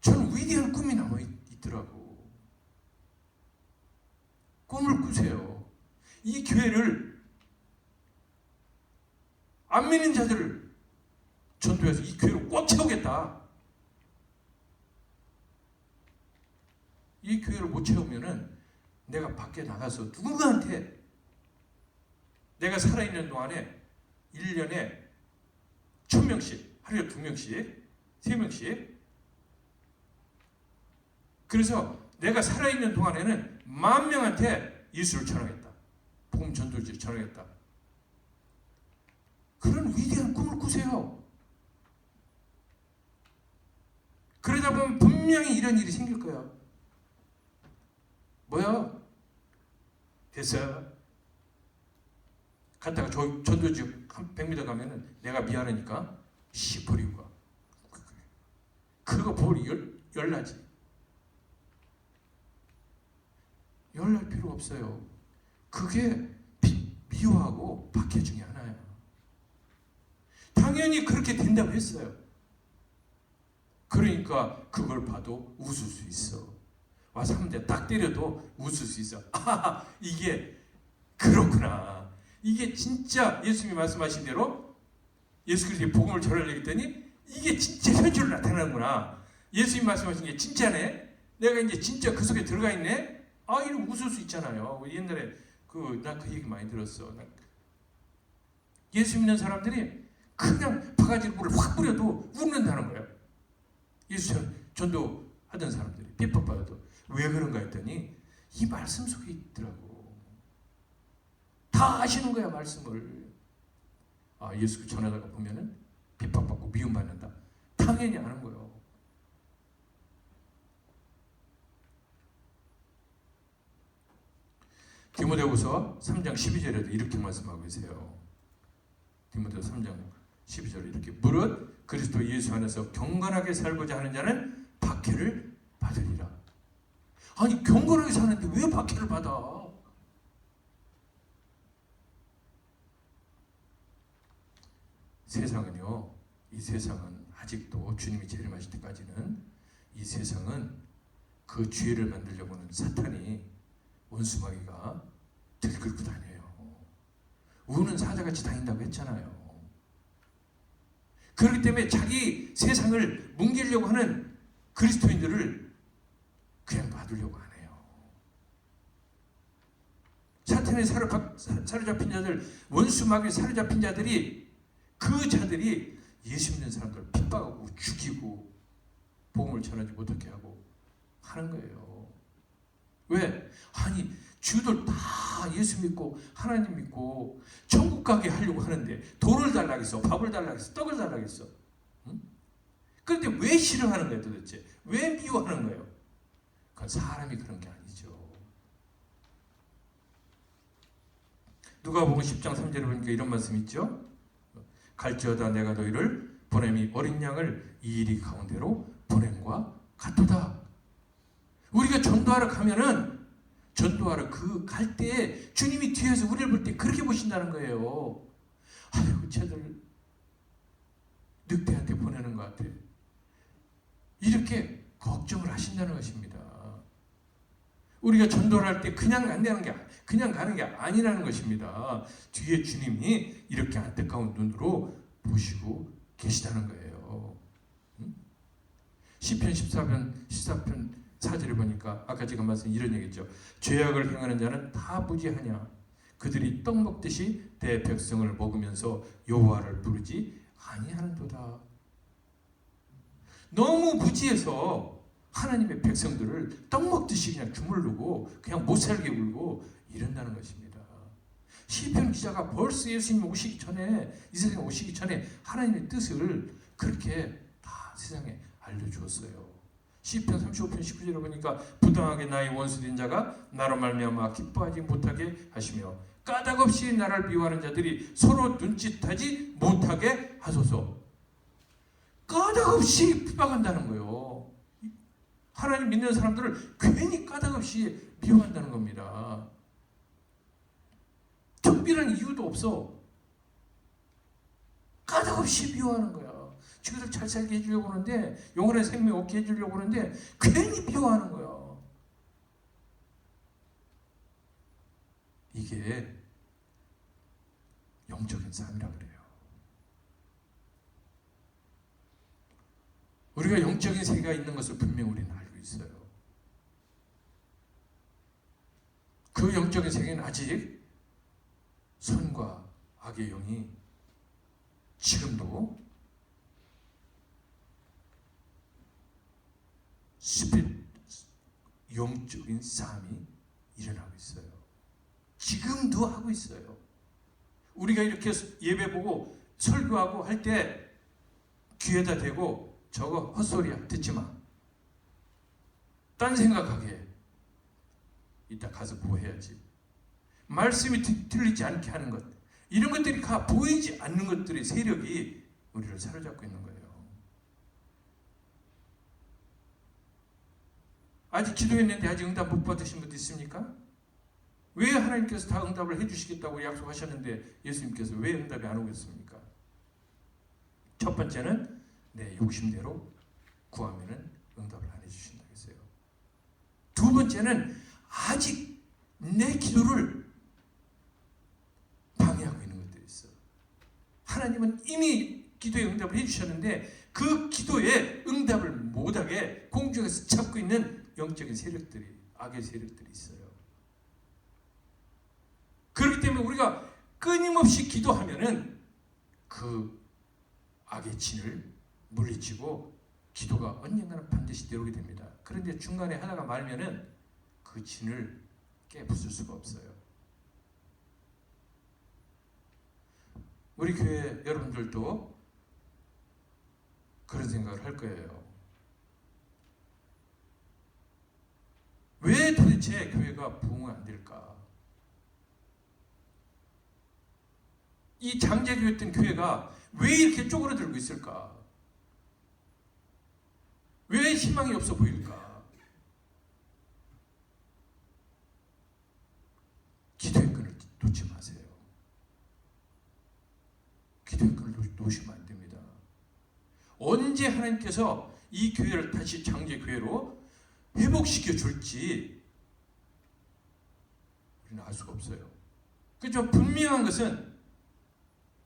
저는 위대한 꿈이 남아있더라고. 꿈을 꾸세요. 이 교회를 안 믿는 자들을 전도해서 이 교회를 꽉 채우겠다. 이 교회를 못 채우면은 내가 밖에 나가서 누군가한테 내가 살아있는 동안에 1년에 1000명씩, 하루에 2명씩, 3명씩. 그래서 내가 살아있는 동안에는 10,000명한테 예수를 전하겠다. 복음 전도지를 전하겠다. 그런 위대한 꿈을 꾸세요. 그러다 보면 분명히 이런 일이 생길 거야. 뭐야? 됐어요. 갔다가 전도지 100m 가면은 내가 미안하니까 버리고 가. 그거 볼 열나지. 열날 필요 없어요. 그게 미워하고 박해 중에 하나야. 당연히 그렇게 된다고 했어요. 그러니까 그걸 봐도 웃을 수 있어. 와서 한 대 딱 때려도 웃을 수 있어. 이게 그렇구나. 이게 진짜 예수님이 말씀하신 대로 예수 그리스도의 복음을 전하려고 했더니 이게 진짜 현실로 나타나는구나. 예수님이 말씀하신 게 진짜네. 내가 이제 진짜 그 속에 들어가 있네. 이런 웃을 수 있잖아요. 옛날에 나 그 얘기 많이 들었어. 예수 믿는 사람들이 그냥 바가지로 물을 확 뿌려도 웃는다는 거예요. 예수 전도하던 사람들이 비법받아도 왜 그런가 했더니 이 말씀 속에 있더라고. 다 아시는 거야 말씀을. 예수 전하다가 보면은 비법받고 미움받는다. 당연히 아는 거예요. 디모데후서 3장 12절에도 이렇게 말씀하고 계세요. 디모데후서 3장 12절에 이렇게 무릇 그리스도 예수 안에서 경건하게 살고자 하는 자는 박해를 받으리라. 아니 경건하게 사는데 왜 박해를 받아? 세상은요, 이 세상은 아직도 주님이 재림하실 때까지는 이 세상은 그 죄를 만들려고 하는 사탄이 원수마귀가 들끓고 다녀요. 우는 사자같이 다닌다고 했잖아요. 그렇기 때문에 자기 세상을 뭉개려고 하는 그리스도인들을 그냥 놔두려고 안 해요. 사탄에 사로잡힌 자들, 원수마귀에 사로잡힌 자들이 그 자들이 예수 믿는 사람들을 핍박하고 죽이고 복음을 전하지 못하게 하고 하는 거예요. 왜? 아니 주들 다 예수 믿고 하나님 믿고 천국 가게 하려고 하는데 돈을 달라겠어, 밥을 달라겠어, 떡을 달라겠어. 응? 그런데 왜 싫어하는 거예요 도대체? 왜 미워하는 거예요? 그건 사람이 그런 게 아니죠. 누가복음 10장 3절에 보니까 이런 말씀 있죠. 갈지어다 내가 너희를 보냄이 어린 양을 이 일 가운데로 보냄과 같도다. 우리가 전도하러 가면은 전도하러 그 갈 때 주님이 뒤에서 우리를 볼 때 그렇게 보신다는 거예요. 아이고 쟤들 늑대한테 보내는 것 같아. 이렇게 걱정을 하신다는 것입니다. 우리가 전도를 할 때 그냥 가는 게 아니라는 것입니다. 뒤에 주님이 이렇게 안타까운 눈으로 보시고 계시다는 거예요. 시편 14편 4절에 보니까 아까 제가 말씀 이런 얘기죠. 죄악을 행하는 자는 다 무지하냐. 그들이 떡 먹듯이 내 백성을 먹으면서 여호와를 부르지 아니하는도다. 너무 무지해서 하나님의 백성들을 떡 먹듯이 그냥 주물르고 그냥 못 살게 굴고 이런다는 것입니다. 시편 기자가 벌써 예수님 오시기 전에 이 세상에 오시기 전에 하나님의 뜻을 그렇게 다 세상에 알려주었어요. 시편 35편 19절에 보니까 부당하게 나의 원수된 자가 나로 말미암아 기뻐하지 못하게 하시며 까닭없이 나를 미워하는 자들이 서로 눈짓하지 못하게 하소서. 까닭없이 비방한다는 거예요. 하나님 믿는 사람들을 괜히 까닭없이 미워한다는 겁니다. 특별한 이유도 없어. 까닭없이 미워하는 거야. 지구들 잘 살게 해주려고 하는데, 영혼의 생명 얻게 해주려고 하는데 괜히 미워하는 거야. 이게 영적인 싸움이라고 그래요. 우리가 영적인 세계가 있는 것을 분명히 우리는 알고 있어요. 그 영적인 세계는 아직 선과 악의 영이 지금도 영적인 싸움이 일어나고 있어요. 지금도 하고 있어요. 우리가 이렇게 예배 보고 설교하고 할 때 귀에다 대고 저거 헛소리야 듣지 마. 딴 생각하게 해. 이따 가서 뭐 해야지. 말씀이 들리지 않게 하는 것. 이런 것들이 다 보이지 않는 것들의 세력이 우리를 사로잡고 있는 거예요. 아직 기도했는데 아직 응답 못 받으신 분도 있습니까? 왜 하나님께서 다 응답을 해주시겠다고 약속하셨는데 예수님께서 왜 응답이 안 오겠습니까? 첫 번째는 내 욕심대로 구하면은 응답을 안 해주신다고 했어요. 두 번째는 아직 내 기도를 방해하고 있는 것들이 있어. 하나님은 이미 기도에 응답을 해주셨는데 그 기도에 응답을 못하게 공중에서 잡고 있는 영적인 세력들이, 악의 세력들이 있어요. 그렇기 때문에 우리가 끊임없이 기도하면은 그 악의 진을 물리치고 기도가 언젠가는 반드시 되오게 됩니다. 그런데 중간에 하나가 말면은 그 진을 깨부술 수가 없어요. 우리 교회 여러분들도 그런 생각을 할 거예요. 왜 도대체 교회가 부흥이 안 될까? 이 장제교였던 교회가 왜 이렇게 쪼그라들고 있을까? 왜 희망이 없어 보일까? 기도의 끈을 놓지 마세요. 기도의 끈을 놓으시면 안 됩니다. 언제 하나님께서 이 교회를 다시 장제교회로 회복시켜 줄지 우리는 알 수가 없어요. 그죠? 분명한 것은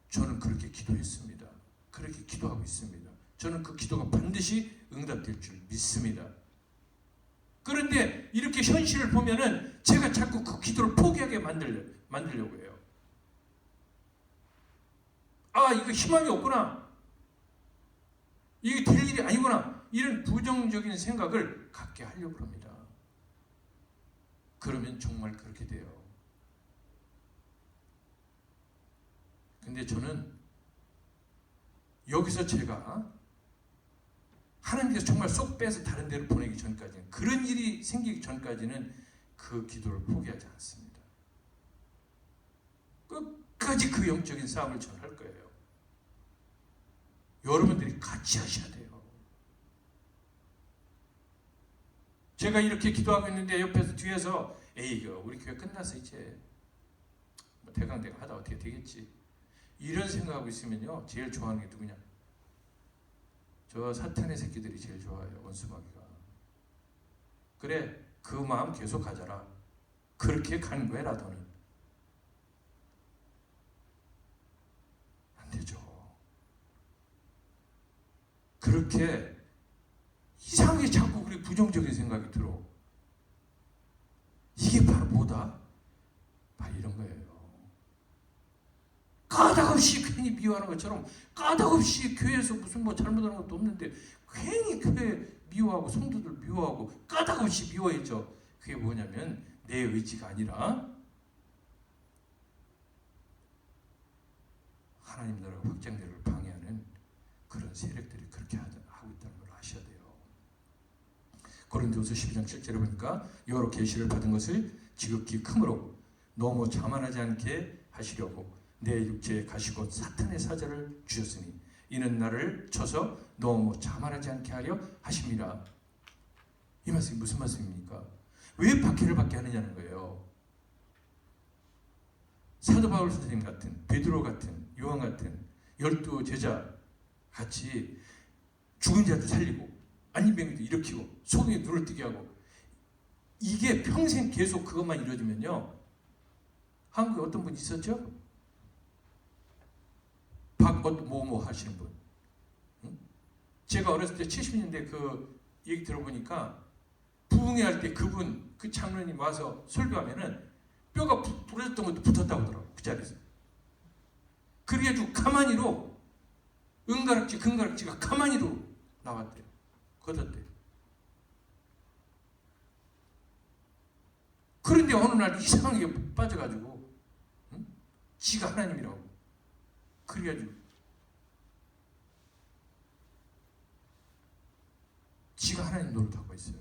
저는 그렇게 기도했습니다. 그렇게 기도하고 있습니다. 저는 그 기도가 반드시 응답될 줄 믿습니다. 그런데 이렇게 현실을 보면은 제가 자꾸 그 기도를 포기하게 만들려고 해요. 아, 이거 희망이 없구나. 이게 될 일이 아니구나. 이런 부정적인 생각을 갖게 하려고 합니다. 그러면 정말 그렇게 돼요. 근데 저는 여기서 제가 하나님께서 정말 쏙 빼서 다른 데로 보내기 전까지는, 그런 일이 생기기 전까지는 그 기도를 포기하지 않습니다. 끝까지 그 영적인 싸움을 저는 할 거예요. 여러분들이 같이 하셔야 돼요. 제가 이렇게 기도하고 있는데 옆에서 뒤에서 에이 우리 교회 끝났어 이제 뭐 대강대강 하다 어떻게 되겠지, 이런 생각하고 있으면요, 제일 좋아하는 게 누구냐? 저 사탄의 새끼들이 제일 좋아해요. 원수마귀가. 그래 그 마음 계속 가져라. 그렇게 간구해라. 너는 안 되죠. 그렇게 이상하게 자꾸 우리 부정적인 생각이 들어. 이게 바로 뭐다? 바로 이런 거예요. 까닭없이 괜히 미워하는 것처럼, 까닭없이 교회에서 무슨 뭐 잘못하는 것도 없는데 괜히 교회 미워하고 성도들 미워하고 까닭없이 미워했죠. 그게 뭐냐면 내 의지가 아니라 하나님 나라 확장되를 방해하는 그런 세력들이 그렇게 하고 있다는 걸 아셔야 돼요. 고린도후서 12장 7절에 보니까 여러 계시를 받은 것을 지극히 크므로 너무 자만하지 않게 하시려고 내 육체에 가시고 사탄의 사자를 주셨으니 이는 나를 쳐서 너무 자만하지 않게 하려 하십니다. 이 말씀이 무슨 말씀입니까? 왜 박해를 받게 하느냐는 거예요. 사도 바울 선생님 같은, 베드로 같은, 요한 같은 12 제자 같이 죽은 자도 살리고 안진병도 일으키고 소경이 눈을 뜨게 하고, 이게 평생 계속 그것만 이루어지면요, 한국에 어떤 분 있었죠? 박뭐뭐 하시는 분. 응? 제가 어렸을 때 70년대 그 얘기 들어보니까 부흥회 할 때 그분 그 장로님 와서 설교하면은 뼈가 부러졌던 것도 붙었다고 하더라고, 그 자리에서. 그래가지고 가만히로 은가락지 금가락지가 가만히로 나왔대요. 걷었대. 그런데 어느 날 이상하게 빠져가지고 응? 지가 하나님이라고. 그래가지고 지가 하나님 노릇하고 있어요.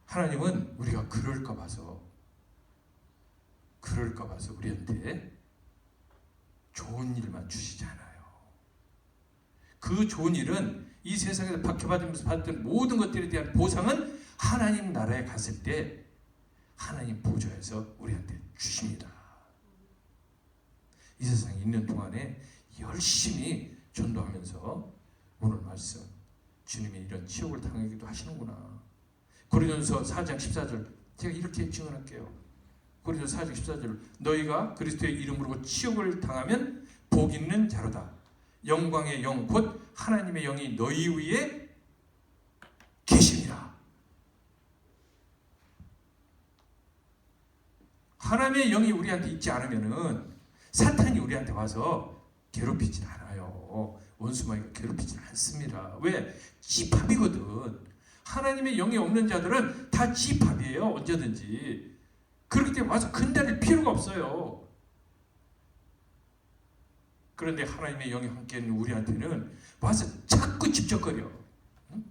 하나님은 우리가 그럴까 봐서 우리한테 좋은 일만 주시지 않아요. 그 좋은 일은 이 세상에서 박해받으면서 받던 모든 것들에 대한 보상은 하나님 나라에 갔을 때 하나님 보좌에서 우리한테 주십니다. 이 세상에 있는 동안에 열심히 전도하면서 오늘 말씀, 주님이 이런 치욕을 당하기도 하시는구나. 고린도서 4장 14절 제가 이렇게 증언할게요. 고린도서 4장 14절 너희가 그리스도의 이름으로 치욕을 당하면 복 있는 자로다. 영광의 영 곧 하나님의 영이 너희 위에 계십니다. 하나님의 영이 우리한테 있지 않으면은 사탄이 우리한테 와서 괴롭히진 않아요. 원수마귀가 괴롭히진 않습니다. 왜? 집합이거든. 하나님의 영이 없는 자들은 다 집합이에요. 언제든지. 그렇기 때문에 와서 근달릴 필요가 없어요. 그런데 하나님의 영이 함께 있는 우리한테는 와서 자꾸 집적거려. 응?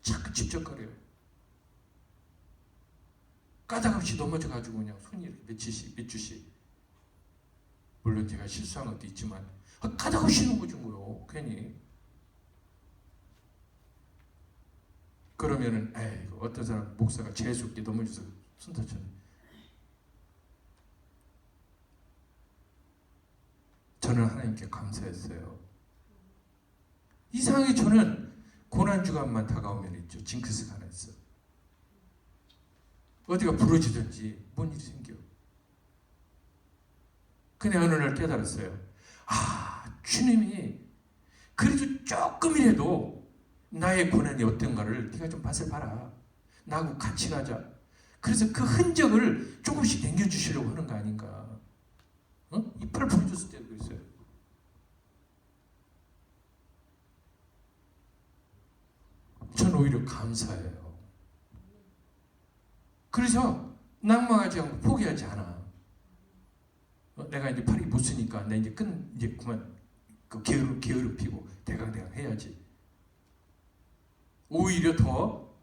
자꾸 집적거려요. 까닭없이 넘어져가지고 그냥 손이 이렇게 몇 주씩. 물론 제가 실수한 것도 있지만 까닭없이 넘어진 거요. 괜히. 그러면은 에이 어떤 사람 목사가 재수없게 넘어져서 손 다쳤네. 저는 하나님께 감사했어요. 이상하게 저는 고난주간만 다가오면 있죠. 징크스가 하나 있어. 어디가 부러지든지 뭔 일이 생겨. 근데 어느 날 깨달았어요. 아, 주님이 그래도 조금이라도 나의 고난이 어떤가를 네가 좀 맛을 봐라. 나하고 같이 가자. 그래서 그 흔적을 조금씩 남겨주시려고 하는 거 아닌가. 어? 이빨 부러졌을 때도 있어요. 저는 그것은 오히려 감사해요. 그래서 낭망하지 않고 포기하지 않아. 내가 이제 팔이 못 쓰니까 나 이제 그만 그 게으름 피고 대강대강 해야지. 오히려 더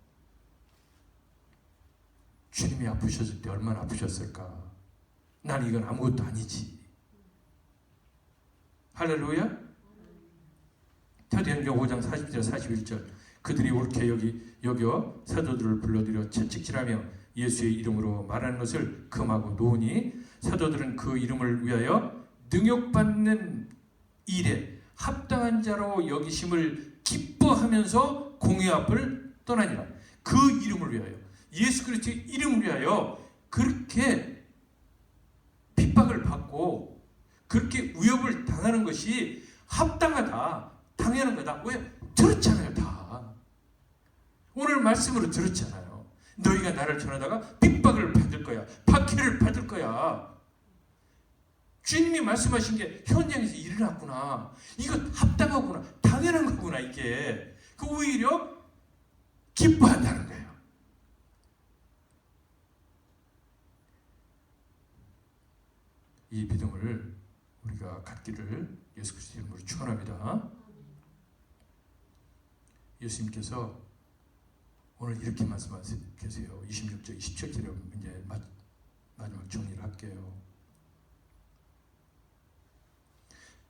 주님이 아프셨을 때 얼마나 아프셨을까. 난 이건 아무것도 아니지. 할렐루야. 사도행전 5장 40절 41절 그들이 옳게 여겨 사도들을 불러들여 채찍질하며 예수의 이름으로 말하는 것을 금하고 놓으니 사도들은 그 이름을 위하여 능욕받는 일에 합당한 자로 여기심을 기뻐하면서 공회 앞을 떠나니라. 그 이름을 위하여, 예수 그리스도의 이름을 위하여 그렇게 핍박을 받고 그렇게 위협을 당하는 것이 합당하다, 당연한 거다. 왜? 들었잖아요. 다 오늘 말씀으로 들었잖아요. 너희가 나를 전하다가 핍박을 받을 거야, 박해를 받을 거야. 주님이 말씀하신 게 현장에서 일어났구나. 이거 합당하구나, 당연한 거구나. 이게 그 오히려 기뻐한다는 거예요. 이 믿음을 우리가 갖기를 예수 그리스도 이름으로 축원합니다. 예수님께서 오늘 이렇게 말씀하세요. 26절, 27절에 이제 마지막 정리를 할게요.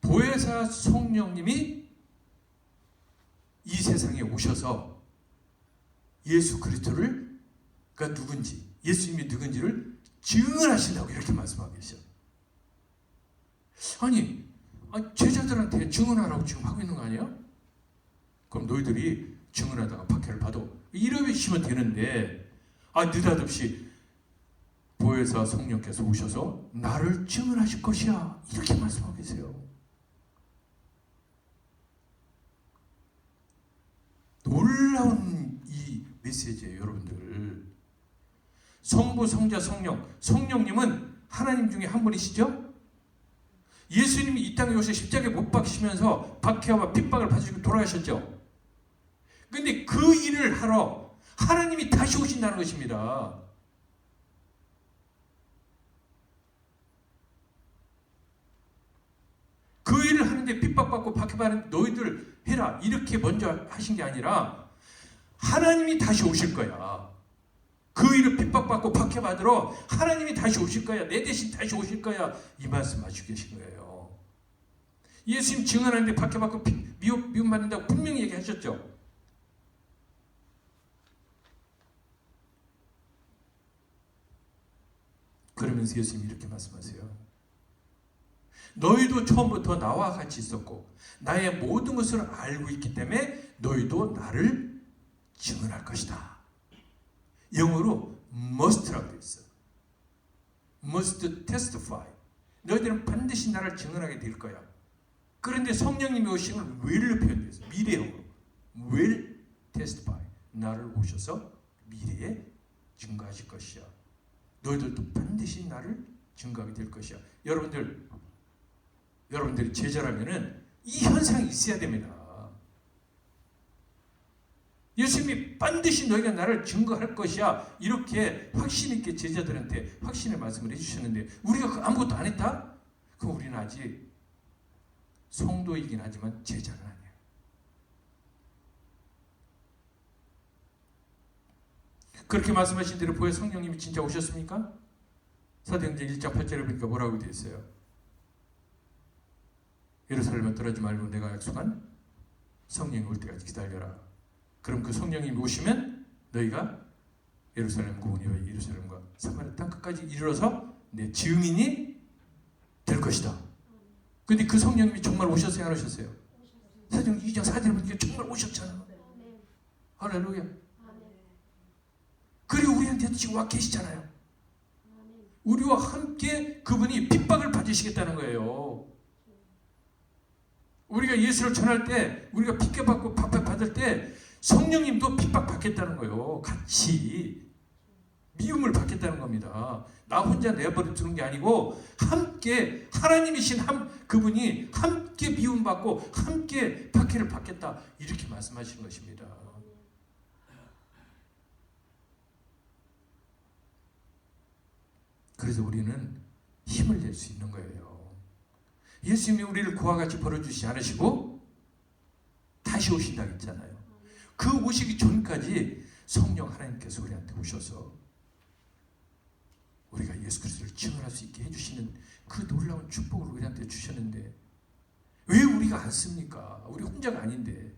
보혜사 성령님이 이 세상에 오셔서 예수 그리스도가 누군지, 예수님이 누군지를 증언하신다고 이렇게 말씀하고 계셔. 아니 제자들한테 증언하라고 지금 하고 있는 거 아니야? 그럼 너희들이 증언하다가 박해를 받아 이러시면 되는데, 느닷없이 보혜사 성령께서 오셔서 나를 증언하실 것이야 이렇게 말씀하고 계세요. 놀라운 이 메시지예요. 여러분들, 성부, 성자, 성령님은 하나님 중에 한 분이시죠. 예수님이 이 땅에 오셔서 십자가에 못 박히시면서 박해와 핍박을 받으시고 돌아가셨죠. 그런데 그 일을 하러 하나님이 다시 오신다는 것입니다. 그 일을 하는데 핍박받고 박해받는 너희들 해라 이렇게 먼저 하신 게 아니라 하나님이 다시 오실 거야. 그 일을 핍박받고 박해받으러 하나님이 다시 오실 거야. 내 대신 다시 오실 거야. 이 말씀 하시고 계신 거예요. 예수님 증언하는데 박해받고 미움받는다고 분명히 얘기하셨죠. 그러면서 예수님이 이렇게 말씀하세요. 너희도 처음부터 나와 같이 있었고 나의 모든 것을 알고 있기 때문에 너희도 나를 증언할 것이다. 영어로 must라고 되어 있어. must testify. 너희들은 반드시 나를 증언하게 될 거야. 그런데 성령님이 오시면 will로 표현돼서 미래형으로 will testify. 나를 오셔서 미래에 증거하실 것이야. 너희들도 반드시 나를 증거하게 될 것이야. 여러분들이 제자라면은 이 현상이 있어야 됩니다. 예수님이 반드시 너희가 나를 증거할 것이야 이렇게 확신 있게 제자들한테 확신의 말씀을 해주셨는데 우리가 아무것도 안 했다? 그럼 우리는 아직 성도이긴 하지만 제자는 아니에요. 그렇게 말씀하신 대로 보혜 성령님이 진짜 오셨습니까? 사도행전 1장 8절에 보니까 뭐라고 되어 있어요? 예루살렘에 떨어지지 말고 내가 약속한 성령이 올 때까지 기다려라. 그럼 그 성령님이 오시면 너희가 예루살렘 고은이와 예루살렘과 사마리아 땅 끝까지 이르러서 내 증인이 될 것이다. 근데 그 성령님이 정말 오셨어요? 안 오셨어요? 사도행전 2장 4절에 보니까 정말 오셨잖아. 할렐루야. 그리고 우리한테도 지금 와 계시잖아요. 우리와 함께 그분이 핍박을 받으시겠다는 거예요. 우리가 예수를 전할 때, 우리가 핍박받고 박해받을 때 성령님도 핍박받겠다는 거예요. 같이 미움을 받겠다는 겁니다. 나 혼자 내버려 두는 게 아니고 함께 하나님이신 그분이 함께 미움받고 함께 박해를 받겠다 이렇게 말씀하시는 것입니다. 그래서 우리는 힘을 낼 수 있는 거예요. 예수님이 우리를 그와 같이 벌어주시지 않으시고 다시 오신다고 했잖아요. 그 오시기 전까지 성령 하나님께서 우리한테 오셔서 우리가 예수 그리스도를 증언할 수 있게 해주시는 그 놀라운 축복을 우리한테 주셨는데 왜 우리가 안 씁니까? 우리 혼자가 아닌데.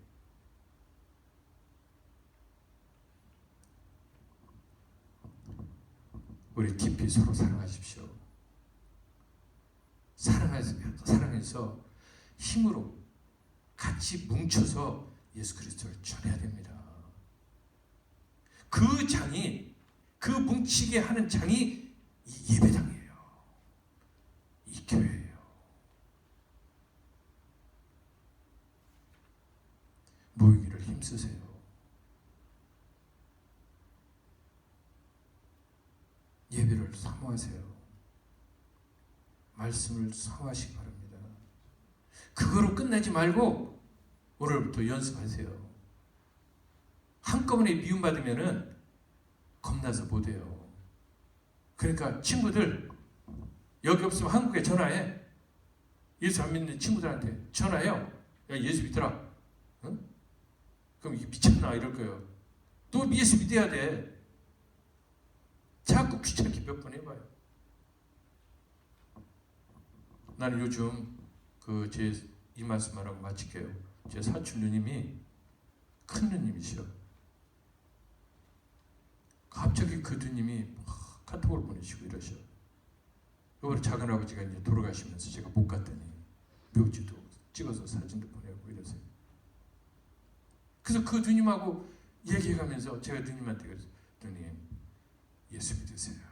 우리 깊이 서로 사랑하십시오. 사랑해서 힘으로 같이 뭉쳐서 예수 그리스도를 전해야 됩니다. 그 장이, 그 뭉치게 하는 장이 이 예배당이에요. 이 교회예요. 모이기를 힘쓰세요. 예배를 사모하세요. 말씀을 사모하시기 바랍니다. 그거로 끝내지 말고 오늘부터 연습하세요. 한꺼번에 미움받으면은 겁나서 못해요. 그러니까 친구들 여기 없으면 한국에 전화해. 예수 안 믿는 친구들한테 전화해요. 야, 예수 믿더라. 응? 그럼 이게 미쳤나 이럴 거예요. 또 예수 믿어야 돼. 자꾸 귀찮게 몇 번 해봐요. 나는 요즘 이 말씀만 하고 마칠게요. 제 사촌 누님이 큰 누님이시여. 갑자기 그 누님이 카톡을 보내시고 이러셔. 이번에 작은 아버지가 이제 돌아가시면서 제가 못 갔더니 묘지도 찍어서 사진도 보내고 이러세요. 그래서 그 누님하고 얘기해가면서 제가 누님한테 그랬어요. 누님, 예수 믿으세요.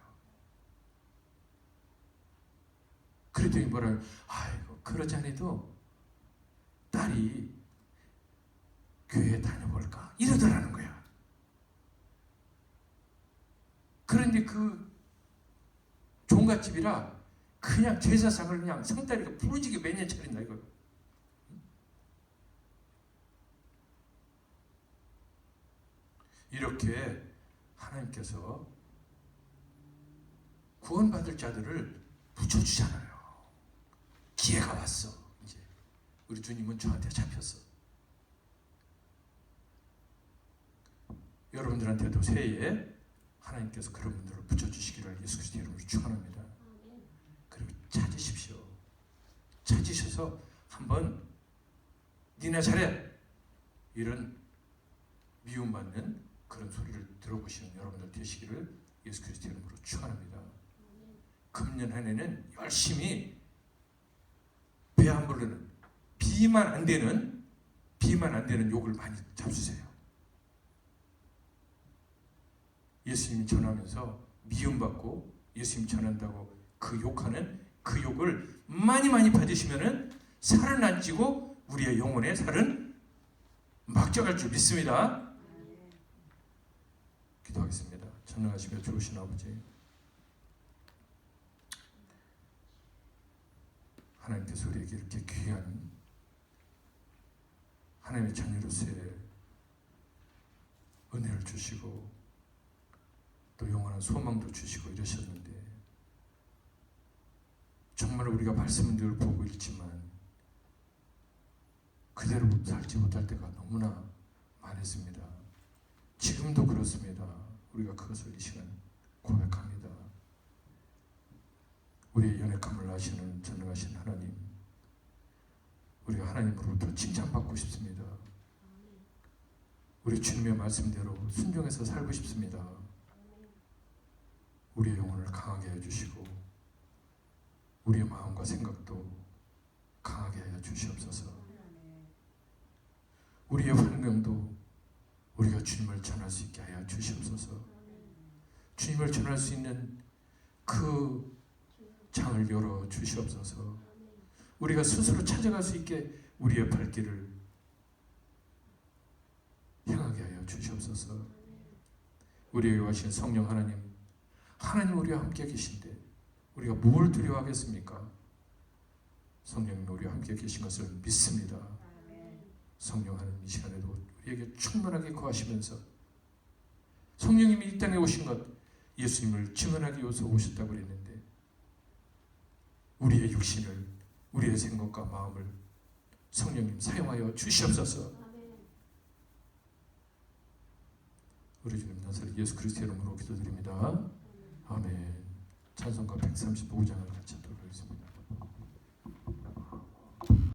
그랬더니 뭐라고, 아이고 그러지 않아도 딸이 교회 다녀볼까 이러더라는 거야. 그런데 그 종갓집이라 그냥 제사상을 그냥 상다리가 부러지게 매년 차린다 이거. 이렇게 하나님께서 구원받을 자들을 붙여주잖아요. 기회가 왔어. 이제 우리 주님은 저한테 잡혔어. 여러분들한테도 새해에 하나님께서 그런 분들을 붙여주시기를 예수 그리스도의 이름으로 축원합니다. 그리고 찾으십시오. 찾으셔서 한번 니나 잘해 이런 미움받는 그런 소리를 들어보시는 여러분들 되시기를 예수 그리스도의 이름으로 축원합니다. 금년 한 해는 열심히 배 안 부르는 비만 안 되는 욕을 많이 잡수세요. 예수님이 전하면서 미움받고 예수님 전한다고 그 욕하는 그 욕을 많이 받으시면은 살은 안 찌고 우리의 영혼의 살은 막 쪄갈 줄 믿습니다. 기도하겠습니다. 전능하시며 좋으신 아버지, 하나님께서 우리에게 이렇게 귀한 하나님의 자녀로서의 은혜를 주시고 또 영원한 소망도 주시고 이러셨는데 정말 우리가 말씀은 늘 보고 있지만 그대로 살지 못할 때가 너무나 많았습니다. 지금도 그렇습니다. 우리가 그것을 이 시간 고백합니다. 우리의 연약함을 아시는 전능하신 하나님, 우리가 하나님으로부터 칭찬받고 싶습니다. 우리 주님의 말씀대로 순종해서 살고 싶습니다. 우리의 영혼을 강하게 해주시고 우리의 마음과 생각도 강하게 하여 주시옵소서. 우리의 환경도 우리가 주님을 전할 수 있게 하여 주시옵소서. 주님을 전할 수 있는 그 장을 열어 주시옵소서. 우리가 스스로 찾아갈 수 있게 우리의 발길을 향하게 하여 주시옵소서. 우리에게 와신 성령 하나님 우리와 함께 계신데 우리가 뭘 두려워하겠습니까? 성령님 우리와 함께 계신 것을 믿습니다. 성령 하나님 이 시간에도 우리에게 충만하게 거하시면서 성령님이 이 땅에 오신 것 예수님을 증언하기 위해서 오셨다고 그랬는데 우리의 육신을, 우리의 생각과 마음을 성령님 사용하여 주시옵소서. 우리 주님 나사렛 예수 그리스도의 이름으로 기도드립니다. 아멘. 찬송가 135장을 같이 하도록 하겠습니다.